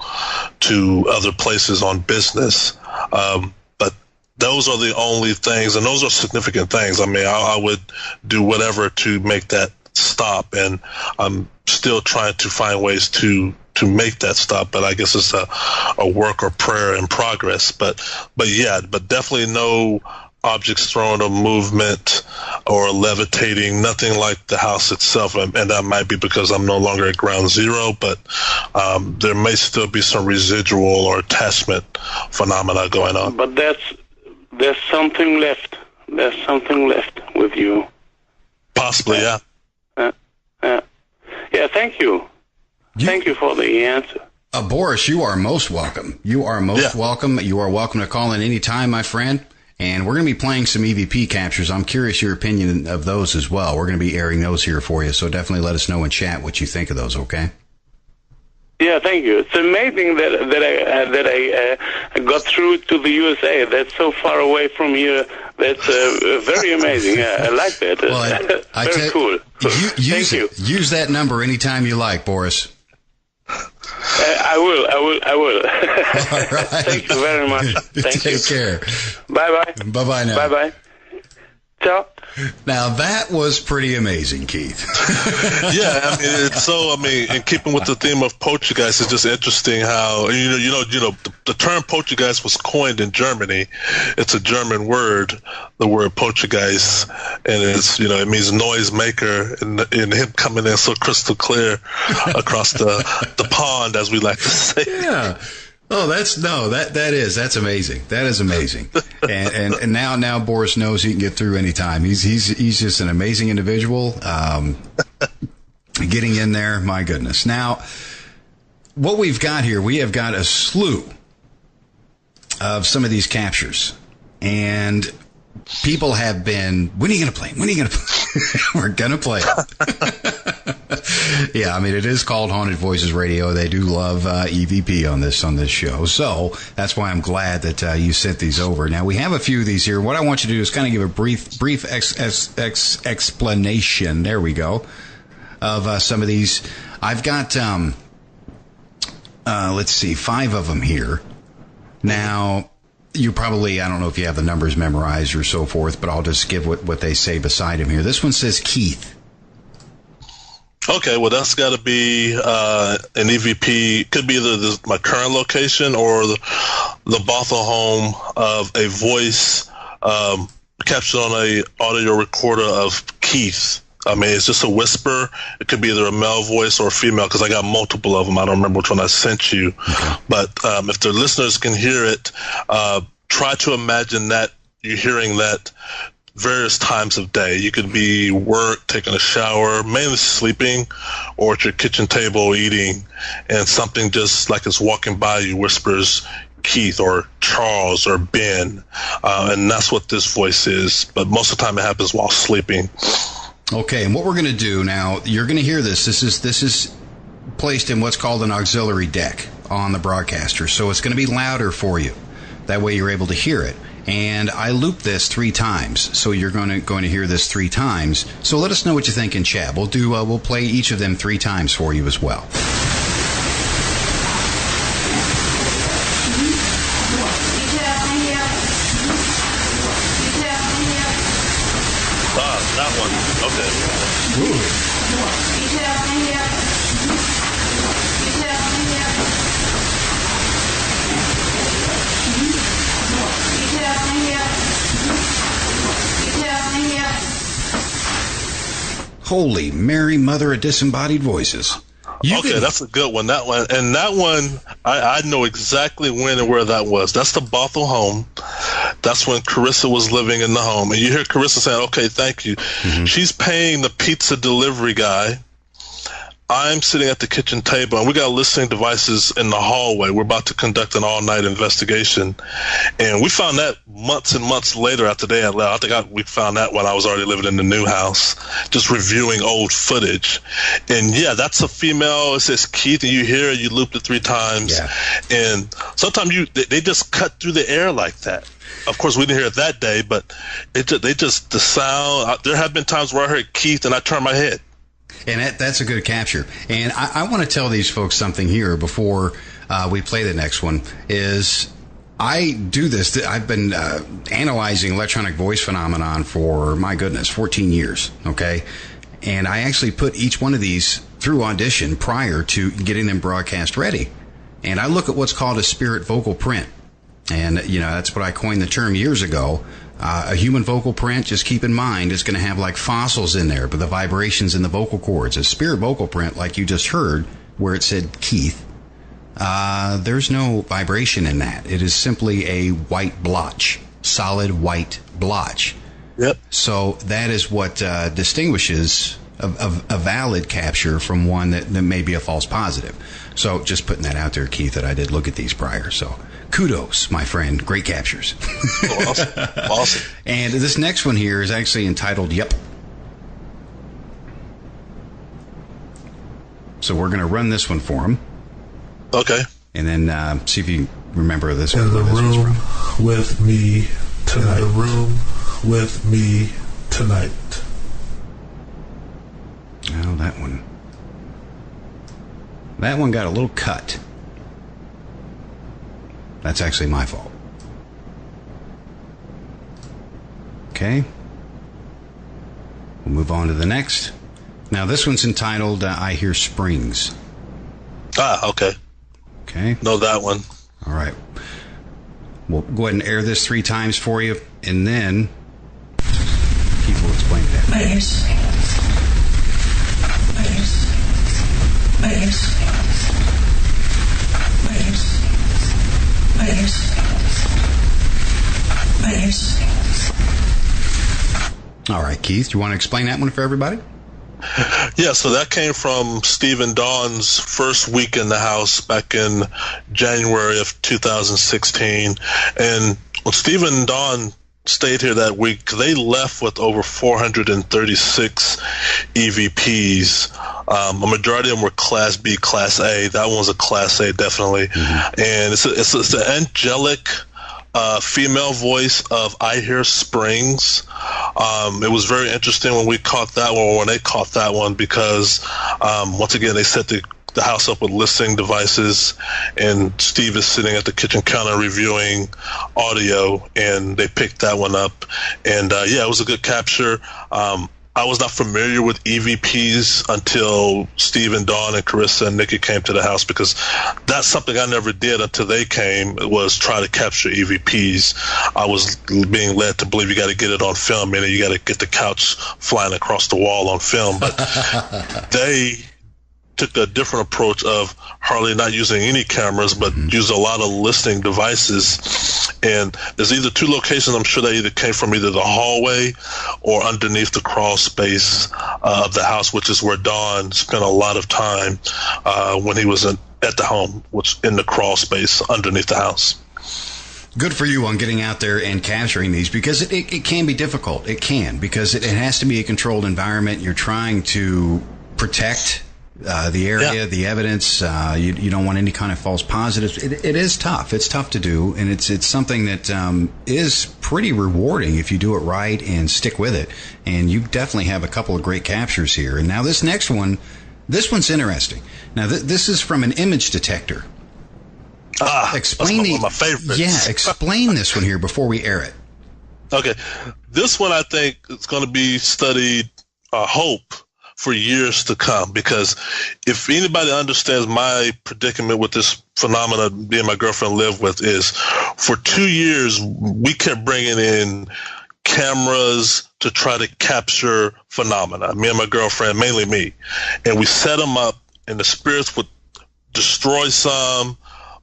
to other places on business. But those are the only things, and those are significant things. I mean, I would do whatever to make that stop, and I'm still trying to find ways to make that stop, but I guess it's a work or prayer in progress. But definitely no objects thrown or movement or levitating, nothing like the house itself. And that might be because I'm no longer at ground zero, but there may still be some residual or attachment phenomena going on. But there's something left. There's something left with you. Possibly, yeah. Yeah, thank you. Thank you for the answer. Boris, you are most welcome. You are most welcome. You are welcome to call in any time, my friend. And we're going to be playing some EVP captures. I'm curious your opinion of those as well. We're going to be airing those here for you. So definitely let us know in chat what you think of those, okay? Yeah, thank you. It's amazing that I got through to the USA. That's so far away from here. That's very amazing. Yeah, I like that. Well, very cool. Thank you. Use that number anytime you like, Boris. I will. All right. Thank you very much. Take care. Bye-bye. Bye-bye now. Bye-bye. Ciao. Now, that was pretty amazing, Keith. Yeah, I mean, in keeping with the theme of Poltergeist, it's just interesting how, the term Poltergeist was coined in Germany. It's a German word, the word Poltergeist, and it's, it means noisemaker, and him coming in so crystal clear across the pond, as we like to say. Yeah. Oh, that's amazing. That is amazing. And now Boris knows he can get through anytime. He's just an amazing individual. Getting in there, my goodness. Now, what we've got here, we have got a slew of some of these captures, and people have been, when are you going to play? When are you going to play? We're going to play it. Yeah, I mean, it is called Haunted Voices Radio. They do love EVP on this show. So that's why I'm glad that you sent these over. Now, we have a few of these here. What I want you to do is kind of give a brief explanation, there we go, of some of these. I've got, let's see, 5 of them here. Now, you probably, I don't know if you have the numbers memorized or so forth, but I'll just give what they say beside him here. This one says Keith. Okay, well, that's got to be an EVP. Could be either my current location or the Bothell home of a voice captured on a audio recorder of Keith. I mean, it's just a whisper. It could be either a male voice or a female, because I got multiple of them. I don't remember which one I sent you. Okay. But if the listeners can hear it, try to imagine that you're hearing that various times of day. You could be work, taking a shower, mainly sleeping, or at your kitchen table eating, and something just like it's walking by you whispers Keith or Charles or Ben, and that's what this voice is. But most of the time it happens while sleeping. Okay, and what we're going to do now, you're going to hear this. This is placed in what's called an auxiliary deck on the broadcaster, so it's going to be louder for you. That way you're able to hear it. And I looped this 3 times, so you're going to hear this 3 times. So let us know what you think in chat. We'll play each of them 3 times for you as well. That one. Okay. Ooh. Holy Mary, Mother of Disembodied Voices. That's a good one. That one, I know exactly when and where that was. That's the Bothell home. That's when Karissa was living in the home. And you hear Karissa saying, okay, thank you. Mm-hmm. She's paying the pizza delivery guy. I'm sitting at the kitchen table, and we got listening devices in the hallway. We're about to conduct an all-night investigation. And we found that months and months later after they had left. I think we found that when I was already living in the new house, just reviewing old footage. And, yeah, that's a female. It says Keith, and you hear it. You looped it 3 times. Yeah. And sometimes they just cut through the air like that. Of course, we didn't hear it that day, but the sound. There have been times where I heard Keith and I turned my head. And that's a good capture. And I want to tell these folks something here before we play the next one. Is I do this. I've been analyzing electronic voice phenomenon for, my goodness, 14 years. Okay. And I actually put each one of these through audition prior to getting them broadcast ready. And I look at what's called a spirit vocal print. And, that's what I coined the term years ago. A human vocal print, just keep in mind, is going to have like fossils in there, but the vibrations in the vocal cords. A spirit vocal print, like you just heard, where it said Keith, there's no vibration in that. It is simply a white blotch, solid white blotch. Yep. So that is what distinguishes a valid capture from one that may be a false positive. So just putting that out there, Keith, that I did look at these prior. So kudos, my friend. Great captures. Awesome. And this next one here is actually entitled Yep. So we're going to run this one for him. Okay. And then see if you remember this one. In the room with me tonight. In the room with me tonight. Oh, that one. That one got a little cut. That's actually my fault. Okay. We'll move on to the next. Now, this one's entitled I Hear Springs. Ah, okay. Okay. Know that one. All right. We'll go ahead and air this 3 times for you, and then Keith will explain that. I hear springs. I hear springs. I hear springs. I hear springs. I hear springs. I hear springs. All right, Keith, do you want to explain that one for everybody? Yeah, so that came from Steve and Dawn's first week in the house back in January of 2016. And when Steve and Dawn stayed here that week, they left with over 436 EVPs. A majority of them were Class B, Class A. That one was a Class A, definitely. Mm-hmm. And it's an angelic female voice of I Hear Springs. It was very interesting when we caught that one, or when they caught that one, because once again, they set the house up with listening devices, and Steve is sitting at the kitchen counter reviewing audio, and they picked that one up. And yeah, it was a good capture. I was not familiar with EVPs until Steve and Dawn and Karissa and Niki came to the house, because that's something I never did until they came, was try to capture EVPs. I was being led to believe you got to get it on film, meaning you got to get the couch flying across the wall on film. But they took a different approach of hardly not using any cameras, but use a lot of listening devices. And there's either 2 locations I'm sure they either came from either the hallway or underneath the crawl space of the house, which is where Dawn spent a lot of time when he was at the home, which in the crawl space underneath the house. Good for you on getting out there and capturing these, because it can be difficult. It can, because it has to be a controlled environment. You're trying to protect the area, the evidence. You don't want any kind of false positives. It is tough. It's tough to do, and it's something that is pretty rewarding if you do it right and stick with it. And you definitely have a couple of great captures here. And now this next one, this one's interesting. Now this is from an image detector. Explain that's one of my favorites. Yeah, explain this one here before we air it. Okay, this one I think is going to be studied. Hope. For years to come, because if anybody understands my predicament with this phenomena me and my girlfriend live with, is for 2 years we kept bringing in cameras to try to capture phenomena, me and my girlfriend, mainly me, and we set them up and the spirits would destroy some.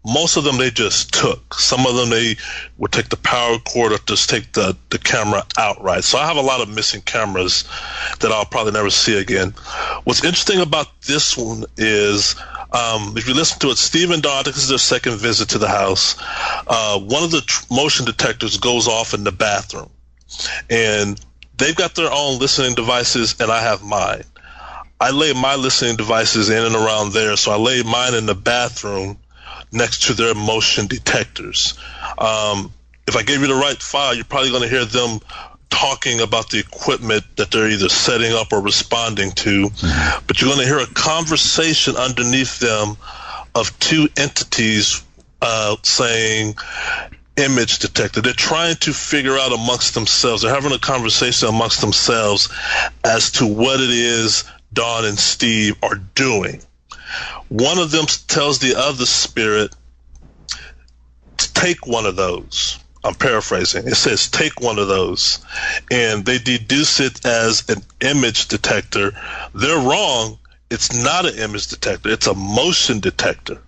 Most of them they just took. Some of them they would take the power cord or just take the camera outright. So I have a lot of missing cameras that I'll probably never see again. What's interesting about this one is if you listen to it, Steve and Dawn, this is their second visit to the house. One of the motion detectors goes off in the bathroom. And they've got their own listening devices and I have mine. I lay my listening devices in and around there. So I laid mine in the bathroom next to their motion detectors. if I gave you the right file, you're probably going to hear them talking about the equipment that they're either setting up or responding to. But you're going to hear a conversation underneath them of two entities saying image detector. They're trying to figure out amongst themselves. They're having a conversation amongst themselves as to what it is Dawn and Steve are doing. One of them tells the other spirit to take one of those. I'm paraphrasing. It says, take one of those. And they deduce it as an image detector. They're wrong. It's not an image detector. It's a motion detector.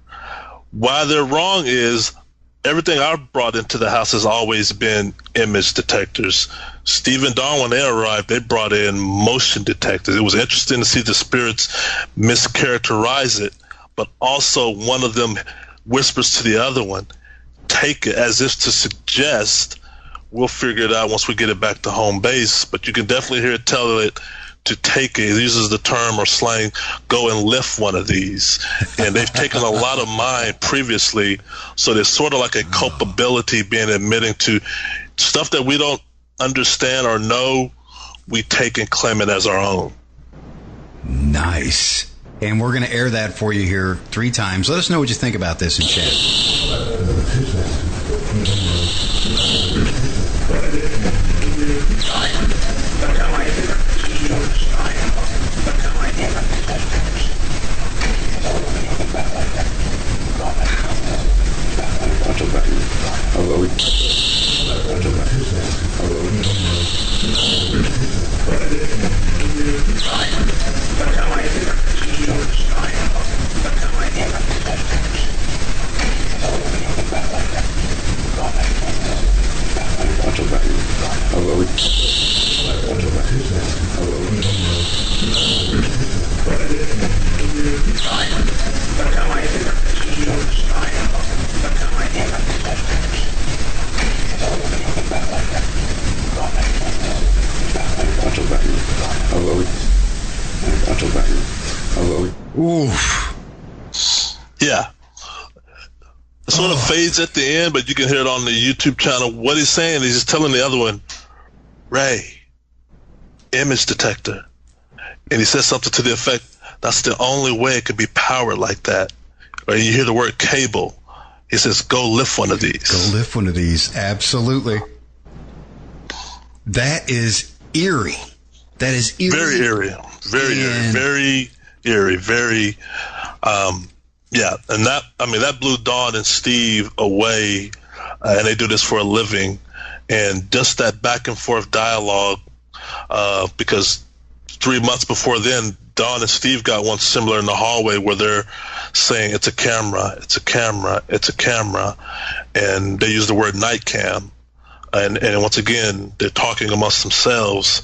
Why they're wrong is everything I've brought into the house has always been image detectors. Steve and Dawn, when they arrived, they brought in motion detectors. It was interesting to see the spirits mischaracterize it, but also one of them whispers to the other one, take it, as if to suggest we'll figure it out once we get it back to home base. But you can definitely hear it tell it to take it. It uses the term or slang, go and lift one of these. And they've taken a lot of mine previously, so there's sort of like a culpability being admitting to stuff that we don't understand or know, we take and claim it as our own. Nice. And we're going to air that for you here 3 times. Let us know what you think about this in chat. Oof. Yeah. It sort of fades at the end, but you can hear it on the YouTube channel. What he's saying, he's just telling the other one, Ray, image detector. And he says something to the effect, that's the only way it could be powered like that. Or you hear the word cable. He says, go lift one of these. Go lift one of these. Absolutely. That is eerie. That is eerie. Very eerie. Very eerie. Very eerie. Very, yeah. And that blew Dawn and Steve away, and they do this for a living. And just that back and forth dialogue, because 3 months before then, Dawn and Steve got one similar in the hallway where they're saying, it's a camera, it's a camera, it's a camera. And they use the word night cam. And once again, they're talking amongst themselves.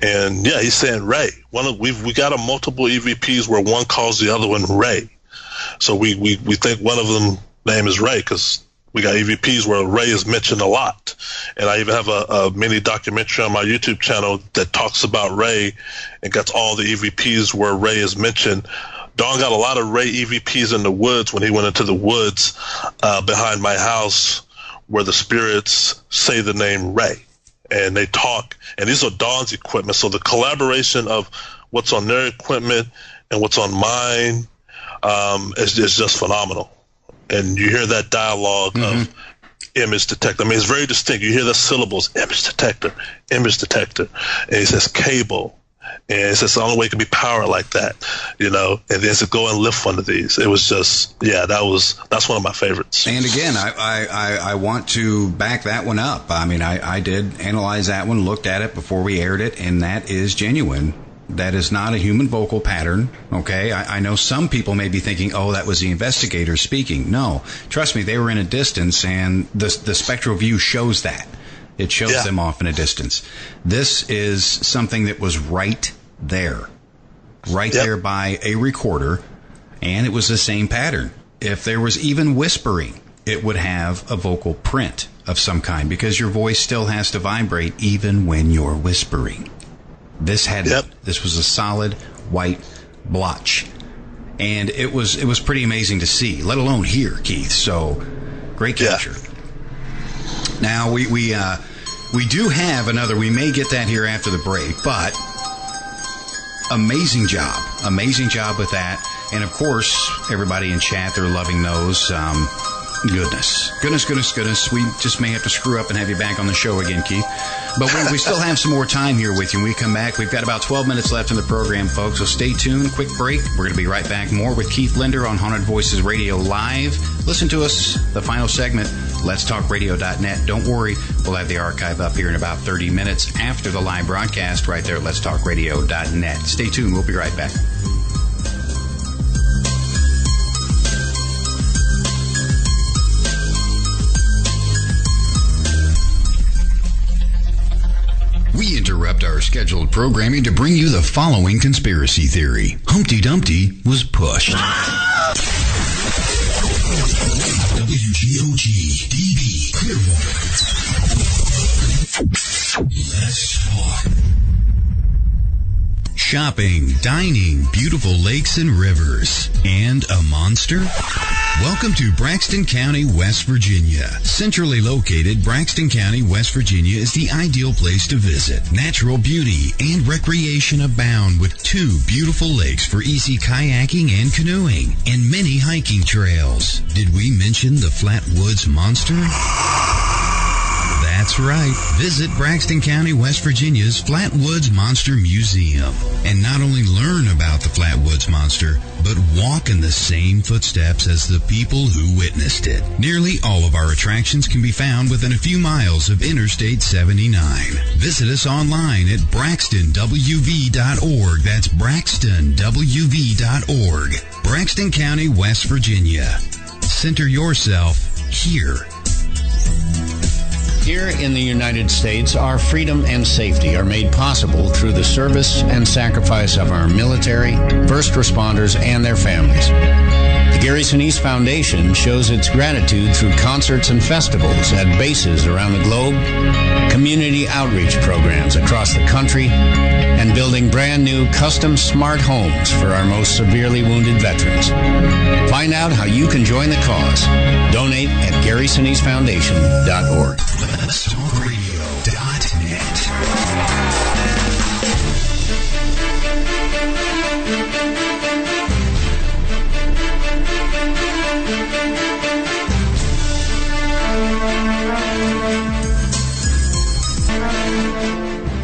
And yeah, he's saying Ray. We got a multiple EVPs where one calls the other one Ray. So we think one of them name is Ray because we got EVPs where Ray is mentioned a lot. And I even have a mini documentary on my YouTube channel that talks about Ray and gets all the EVPs where Ray is mentioned. Dawn got a lot of Ray EVPs in the woods when he went into the woods behind my house where the spirits say the name Ray. And they talk, and these are Dawn's equipment. So the collaboration of what's on their equipment and what's on mine is just phenomenal. And you hear that dialogue of image detector. I mean, it's very distinct. You hear the syllables, image detector, image detector. And he says cable. And it says the only way it can be powered like that, you know. And then to go and lift one of these. It was just, yeah, that's one of my favorites. And again, I want to back that one up. I mean, I did analyze that one, looked at it before we aired it, and that is genuine. That is not a human vocal pattern, okay? I know some people may be thinking, oh, that was the investigator speaking. No, trust me, they were in a distance, and the spectral view shows that. It shows them off in a distance. This is something that was right there by a recorder, and it was the same pattern. If there was even whispering, it would have a vocal print of some kind because your voice still has to vibrate even when you're whispering. This was a solid white blotch, and it was pretty amazing to see, let alone hear, Keith. So great capture. Now, we do have another. We may get that here after the break, but amazing job with that. And of course, everybody in chat, they're loving those. Goodness. We just may have to screw up and have you back on the show again, Keith. But we still have some more time here with you. When we come back, we've got about 12 minutes left in the program, folks. So stay tuned. Quick break. We're going to be right back. More with Keith Linder on Haunted Voices Radio Live. Listen to us, the final segment, letstalkradio.net. Don't worry, we'll have the archive up here in about 30 minutes after the live broadcast right there at letstalkradio.net. Stay tuned. We'll be right back. We interrupt our scheduled programming to bring you the following conspiracy theory. Humpty Dumpty was pushed. WGOG DB Clearwater. Let's talk. Shopping, dining, beautiful lakes and rivers, and a monster? Welcome to Braxton County, West Virginia. Centrally located, Braxton County, West Virginia is the ideal place to visit. Natural beauty and recreation abound with 2 beautiful lakes for easy kayaking and canoeing, and many hiking trails. Did we mention the Flatwoods Monster? That's right. Visit Braxton County, West Virginia's Flatwoods Monster Museum and not only learn about the Flatwoods Monster, but walk in the same footsteps as the people who witnessed it. Nearly all of our attractions can be found within a few miles of Interstate 79. Visit us online at braxtonwv.org. That's braxtonwv.org. Braxton County, West Virginia. Center yourself here. Here in the United States, our freedom and safety are made possible through the service and sacrifice of our military, first responders, and their families. The Gary Sinise Foundation shows its gratitude through concerts and festivals at bases around the globe, community outreach programs across the country, and building brand new custom smart homes for our most severely wounded veterans. Find out how you can join the cause. Donate at GarySiniseFoundation.org. LetsTalkRadio.net.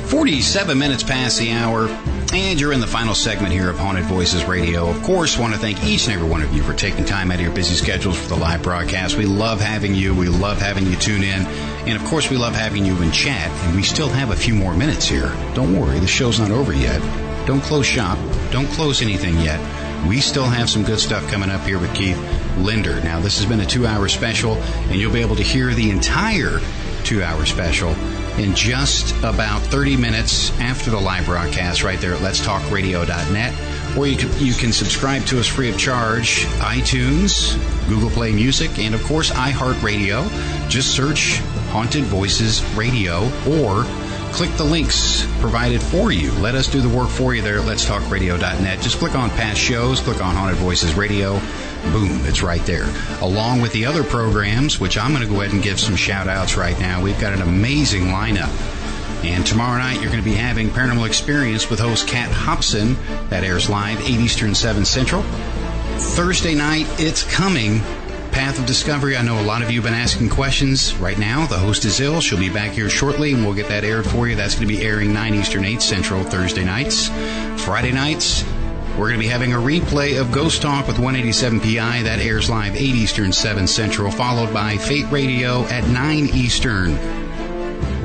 47 minutes past the hour, and you're in the final segment here of Haunted Voices Radio. Of course, want to thank each and every one of you for taking time out of your busy schedules for the live broadcast. We love having you. We love having you tune in. And, of course, we love having you in chat. And we still have a few more minutes here. Don't worry, the show's not over yet. Don't close shop. Don't close anything yet. We still have some good stuff coming up here with Keith Linder. Now, this has been a 2-hour special, and you'll be able to hear the entire 2-hour special in just about 30 minutes after the live broadcast right there at letstalkradio.net. Or you can subscribe to us free of charge, iTunes, Google Play Music, and, of course, iHeartRadio. Just search Haunted Voices Radio or click the links provided for you. Let us do the work for you there at letstalkradio.net. Just click on past shows, click on Haunted Voices Radio. Boom, it's right there. Along with the other programs, which I'm going to go ahead and give some shout-outs right now. We've got an amazing lineup. And tomorrow night, you're going to be having Paranormal Experience with host Kat Hobson. That airs live, 8 Eastern, 7 Central. Thursday night, it's coming. Path of Discovery. I know a lot of you have been asking questions. Right now, the host is ill. She'll be back here shortly, and we'll get that aired for you. That's going to be airing 9 Eastern, 8 Central Thursday nights. Friday nights, we're going to be having a replay of Ghost Talk with 187 PI. That airs live 8 Eastern, 7 Central, followed by Fate Radio at 9 Eastern.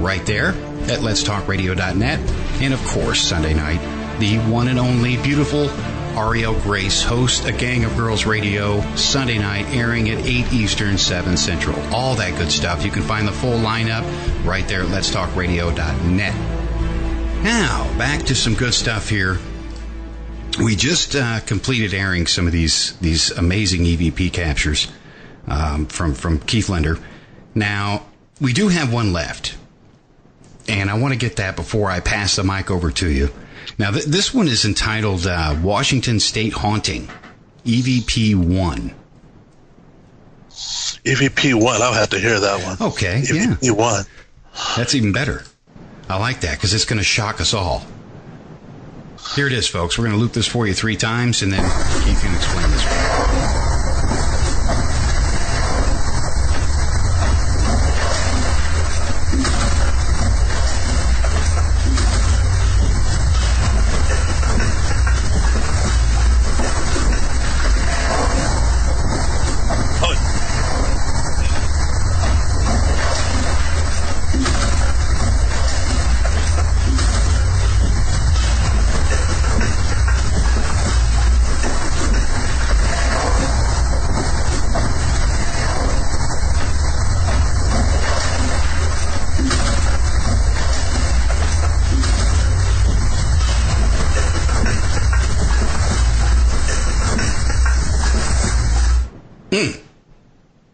Right there at letstalkradio.net. And, of course, Sunday night, the one and only beautiful Ariel Grace hosts A Gang of Girls Radio Sunday night, airing at 8 Eastern, 7 Central. All that good stuff. You can find the full lineup right there at letstalkradio.net. Now, back to some good stuff here. We just completed airing some of these amazing EVP captures from Keith Linder. Now, we do have one left, and I want to get that before I pass the mic over to you. Now, this one is entitled Washington State Haunting, EVP 1. EVP 1. I'll have to hear that one. Okay, EVP 1. That's even better. I like that because it's going to shock us all. Here it is, folks. We're going to loop this for you 3 times, and then Keith can explain this one.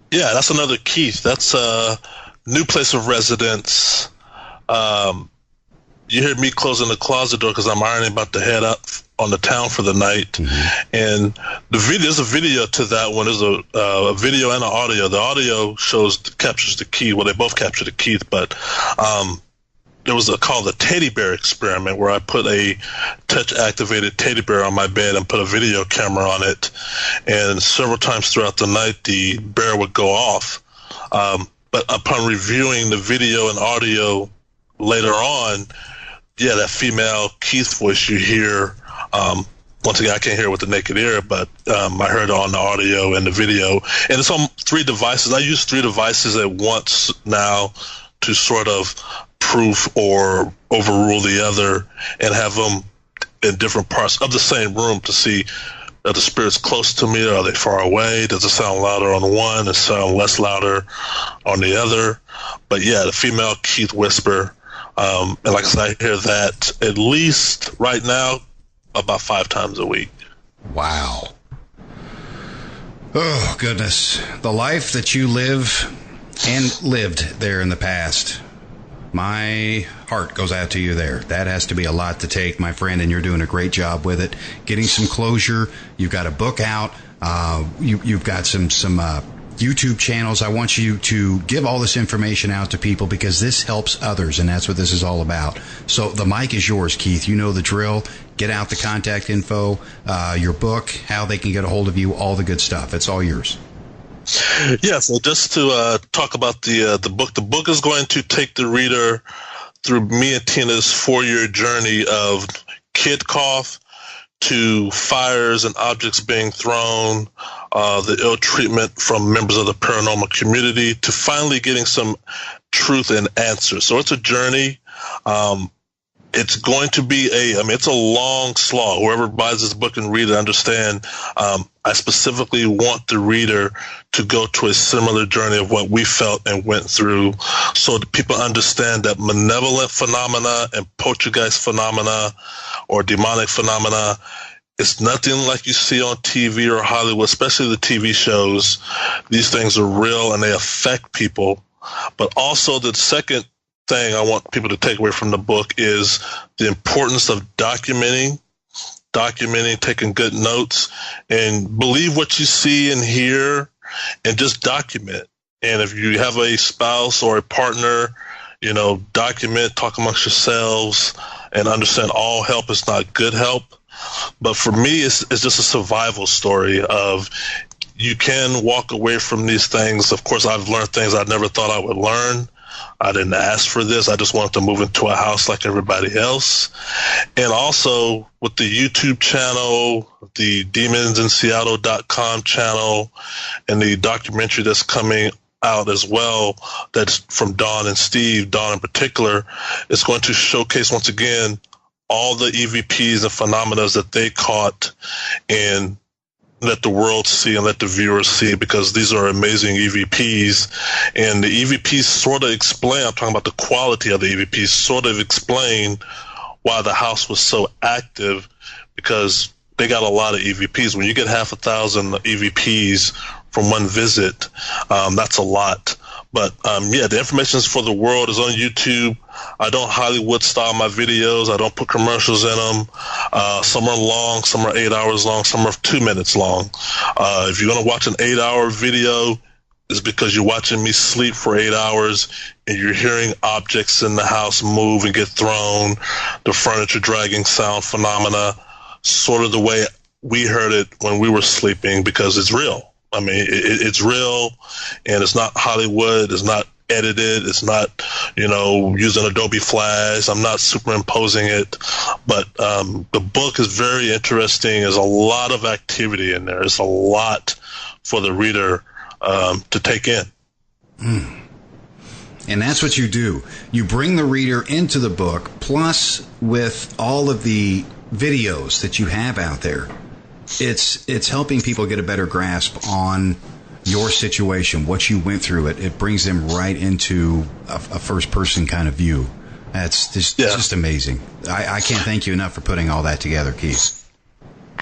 Yeah, that's another Keith. That's a new place of residence. You hear me closing the closet door because I'm ironing, about to head up on the town for the night. Mm-hmm. And there's a video to that one. There's a video and an audio. The audio captures the Keith. Well, they both capture the Keith, but there was called the teddy bear experiment, where I put a touch-activated teddy bear on my bed and put a video camera on it. And several times throughout the night, the bear would go off. But upon reviewing the video and audio later on, yeah, that female Keith voice you hear, once again, I can't hear it with the naked ear, but I heard it on the audio and the video. And it's on 3 devices. I use 3 devices at once now to sort of proof or overrule the other, and have them in different parts of the same room to see are the spirits close to me, or are they far away? Does it sound louder on one? Does it sound less louder on the other? But yeah, the female Keith whisper, and like I said, I hear that at least right now about 5 times a week. Wow. Oh, goodness. The life that you live and lived there in the past. My heart goes out to you there. That has to be a lot to take, my friend, and you're doing a great job with it. Getting some closure. You've got a book out. You've got some YouTube channels. I want you to give all this information out to people because this helps others, and that's what this is all about. So the mic is yours, Keith. You know the drill. Get out the contact info, your book, how they can get a hold of you, all the good stuff. It's all yours. Yeah, so just to talk about the book. The book is going to take the reader through me and Tina's 4-year journey of kid cough to fires and objects being thrown, the ill treatment from members of the paranormal community, to finally getting some truth and answers. So it's a journey. It's going to be it's a long slog. Whoever buys this book and read it, understand, I specifically want the reader to go to a similar journey of what we felt and went through, so that people understand that malevolent phenomena and poltergeist phenomena or demonic phenomena, it's nothing like you see on TV or Hollywood, especially the TV shows. These things are real and they affect people. But also the second thing I want people to take away from the book is the importance of documenting, taking good notes, and believe what you see and hear, and just document. And if you have a spouse or a partner, document, talk amongst yourselves, and understand all help is not good help. But for me, it's just a survival story of you can walk away from these things. Of course, I've learned things I never thought I would learn. I didn't ask for this. I just wanted to move into a house like everybody else. And also with the YouTube channel, the demonsinseattle.com channel, and the documentary that's coming out as well, that's from Dawn and Steve, Dawn in particular, is going to showcase once again all the EVPs and phenomena that they caught, and let the world see and let the viewers see, because these are amazing EVPs. And the EVPs sort of explain, I'm talking about the quality of the EVPs, sort of explain why the house was so active, because they got a lot of EVPs. When you get 6,000 EVPs from one visit, that's a lot. But the information is for the world. Is on YouTube. I don't Hollywood style my videos. I don't put commercials in them. Some are long, some are 8 hours long, some are 2 minutes long. If you're going to watch an 8-hour video, is because you're watching me sleep for 8 hours and you're hearing objects in the house move and get thrown, the furniture dragging sound phenomena, sort of the way we heard it when we were sleeping, because it's real. I mean, it's real, and it's not Hollywood. It's not edited. It's not, using Adobe Flash. I'm not superimposing it. But the book is very interesting. There's a lot of activity in there. There's a lot for the reader to take in. And that's what you do. You bring the reader into the book, plus with all of the videos that you have out there. It's helping people get a better grasp on your situation, what you went through. It brings them right into a first-person kind of view. That's just amazing. I can't thank you enough for putting all that together, Keith.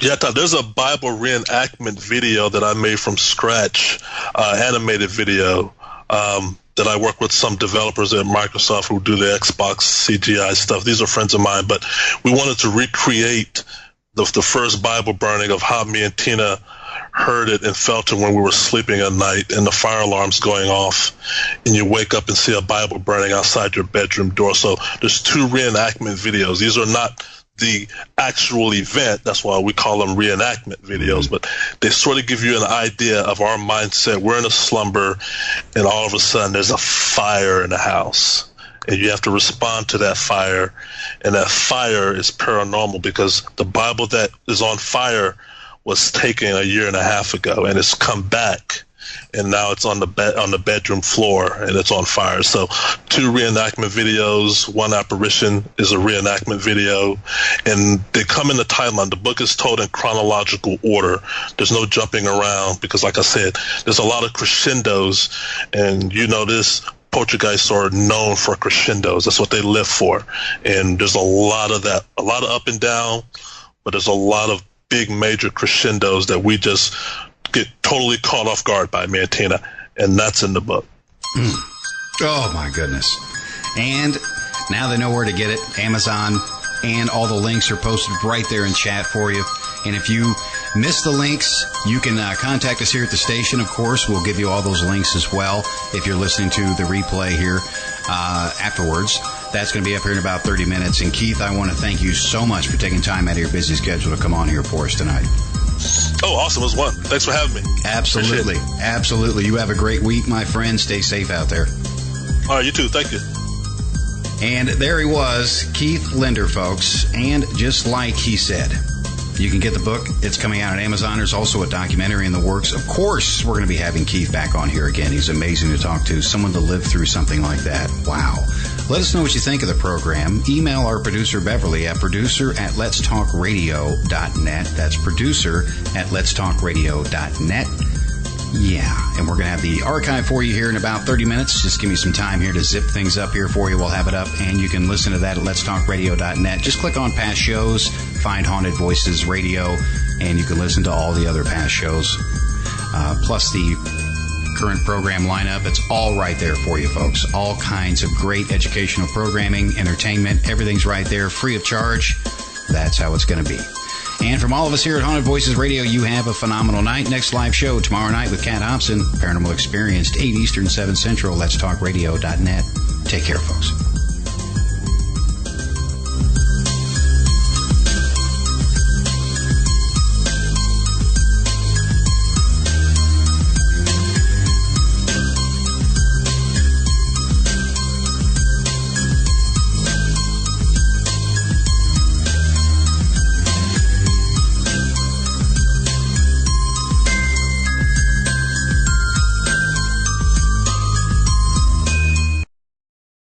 Yeah, there's a Bible reenactment video that I made from scratch, animated video, that I work with some developers at Microsoft who do the Xbox CGI stuff. These are friends of mine, but we wanted to recreate the first Bible burning of how me and Tina heard it and felt it when we were sleeping at night and the fire alarm's going off and you wake up and see a Bible burning outside your bedroom door. So there's 2 reenactment videos. These are not the actual event. That's why we call them reenactment videos, but they sort of give you an idea of our mindset. We're in a slumber and all of a sudden there's a fire in the house. And you have to respond to that fire. And that fire is paranormal because the Bible that is on fire was taken 1.5 years ago, and it's come back. And now it's on the bedroom floor, and it's on fire. So 2 reenactment videos, 1 apparition is a reenactment video. And they come in the timeline. The book is told in chronological order. There's no jumping around because, like I said, there's a lot of crescendos. And this. Poltergeists are known for crescendos. That's what they live for. And there's a lot of that, a lot of up and down, but there's a lot of big major crescendos that we just get totally caught off guard by, me and Tina. And that's in the book. Oh, my goodness. And now they know where to get it. Amazon, and all the links are posted right there in chat for you. And if you miss the links, you can contact us here at the station. Of course, we'll give you all those links as well if you're listening to the replay here afterwards. That's going to be up here in about 30 minutes. And Keith, I want to thank you so much for taking time out of your busy schedule to come on here for us tonight. Oh, awesome. It was fun. Thanks for having me. Absolutely. Absolutely. You have a great week, my friend. Stay safe out there. All right, you too. Thank you. And there he was, Keith Linder, folks. And just like he said, you can get the book. It's coming out on Amazon. There's also a documentary in the works. Of course, we're going to be having Keith back on here again. He's amazing to talk to. Someone to live through something like that. Wow. Let us know what you think of the program. Email our producer, Beverly, at producer@letstalkradio.net. That's producer@letstalkradio.net. Yeah, and we're going to have the archive for you here in about 30 minutes. Just give me some time here to zip things up here for you. We'll have it up, and you can listen to that at letstalkradio.net. Just click on past shows, find Haunted Voices Radio, and you can listen to all the other past shows, plus the current program lineup. It's all right there for you, folks. All kinds of great educational programming, entertainment, everything's right there, free of charge. That's how it's going to be. And from all of us here at Haunted Voices Radio, you have a phenomenal night. Next live show tomorrow night with Kat Hobson, Paranormal Experienced, 8 Eastern, 7 Central, letstalkradio.net. Take care, folks.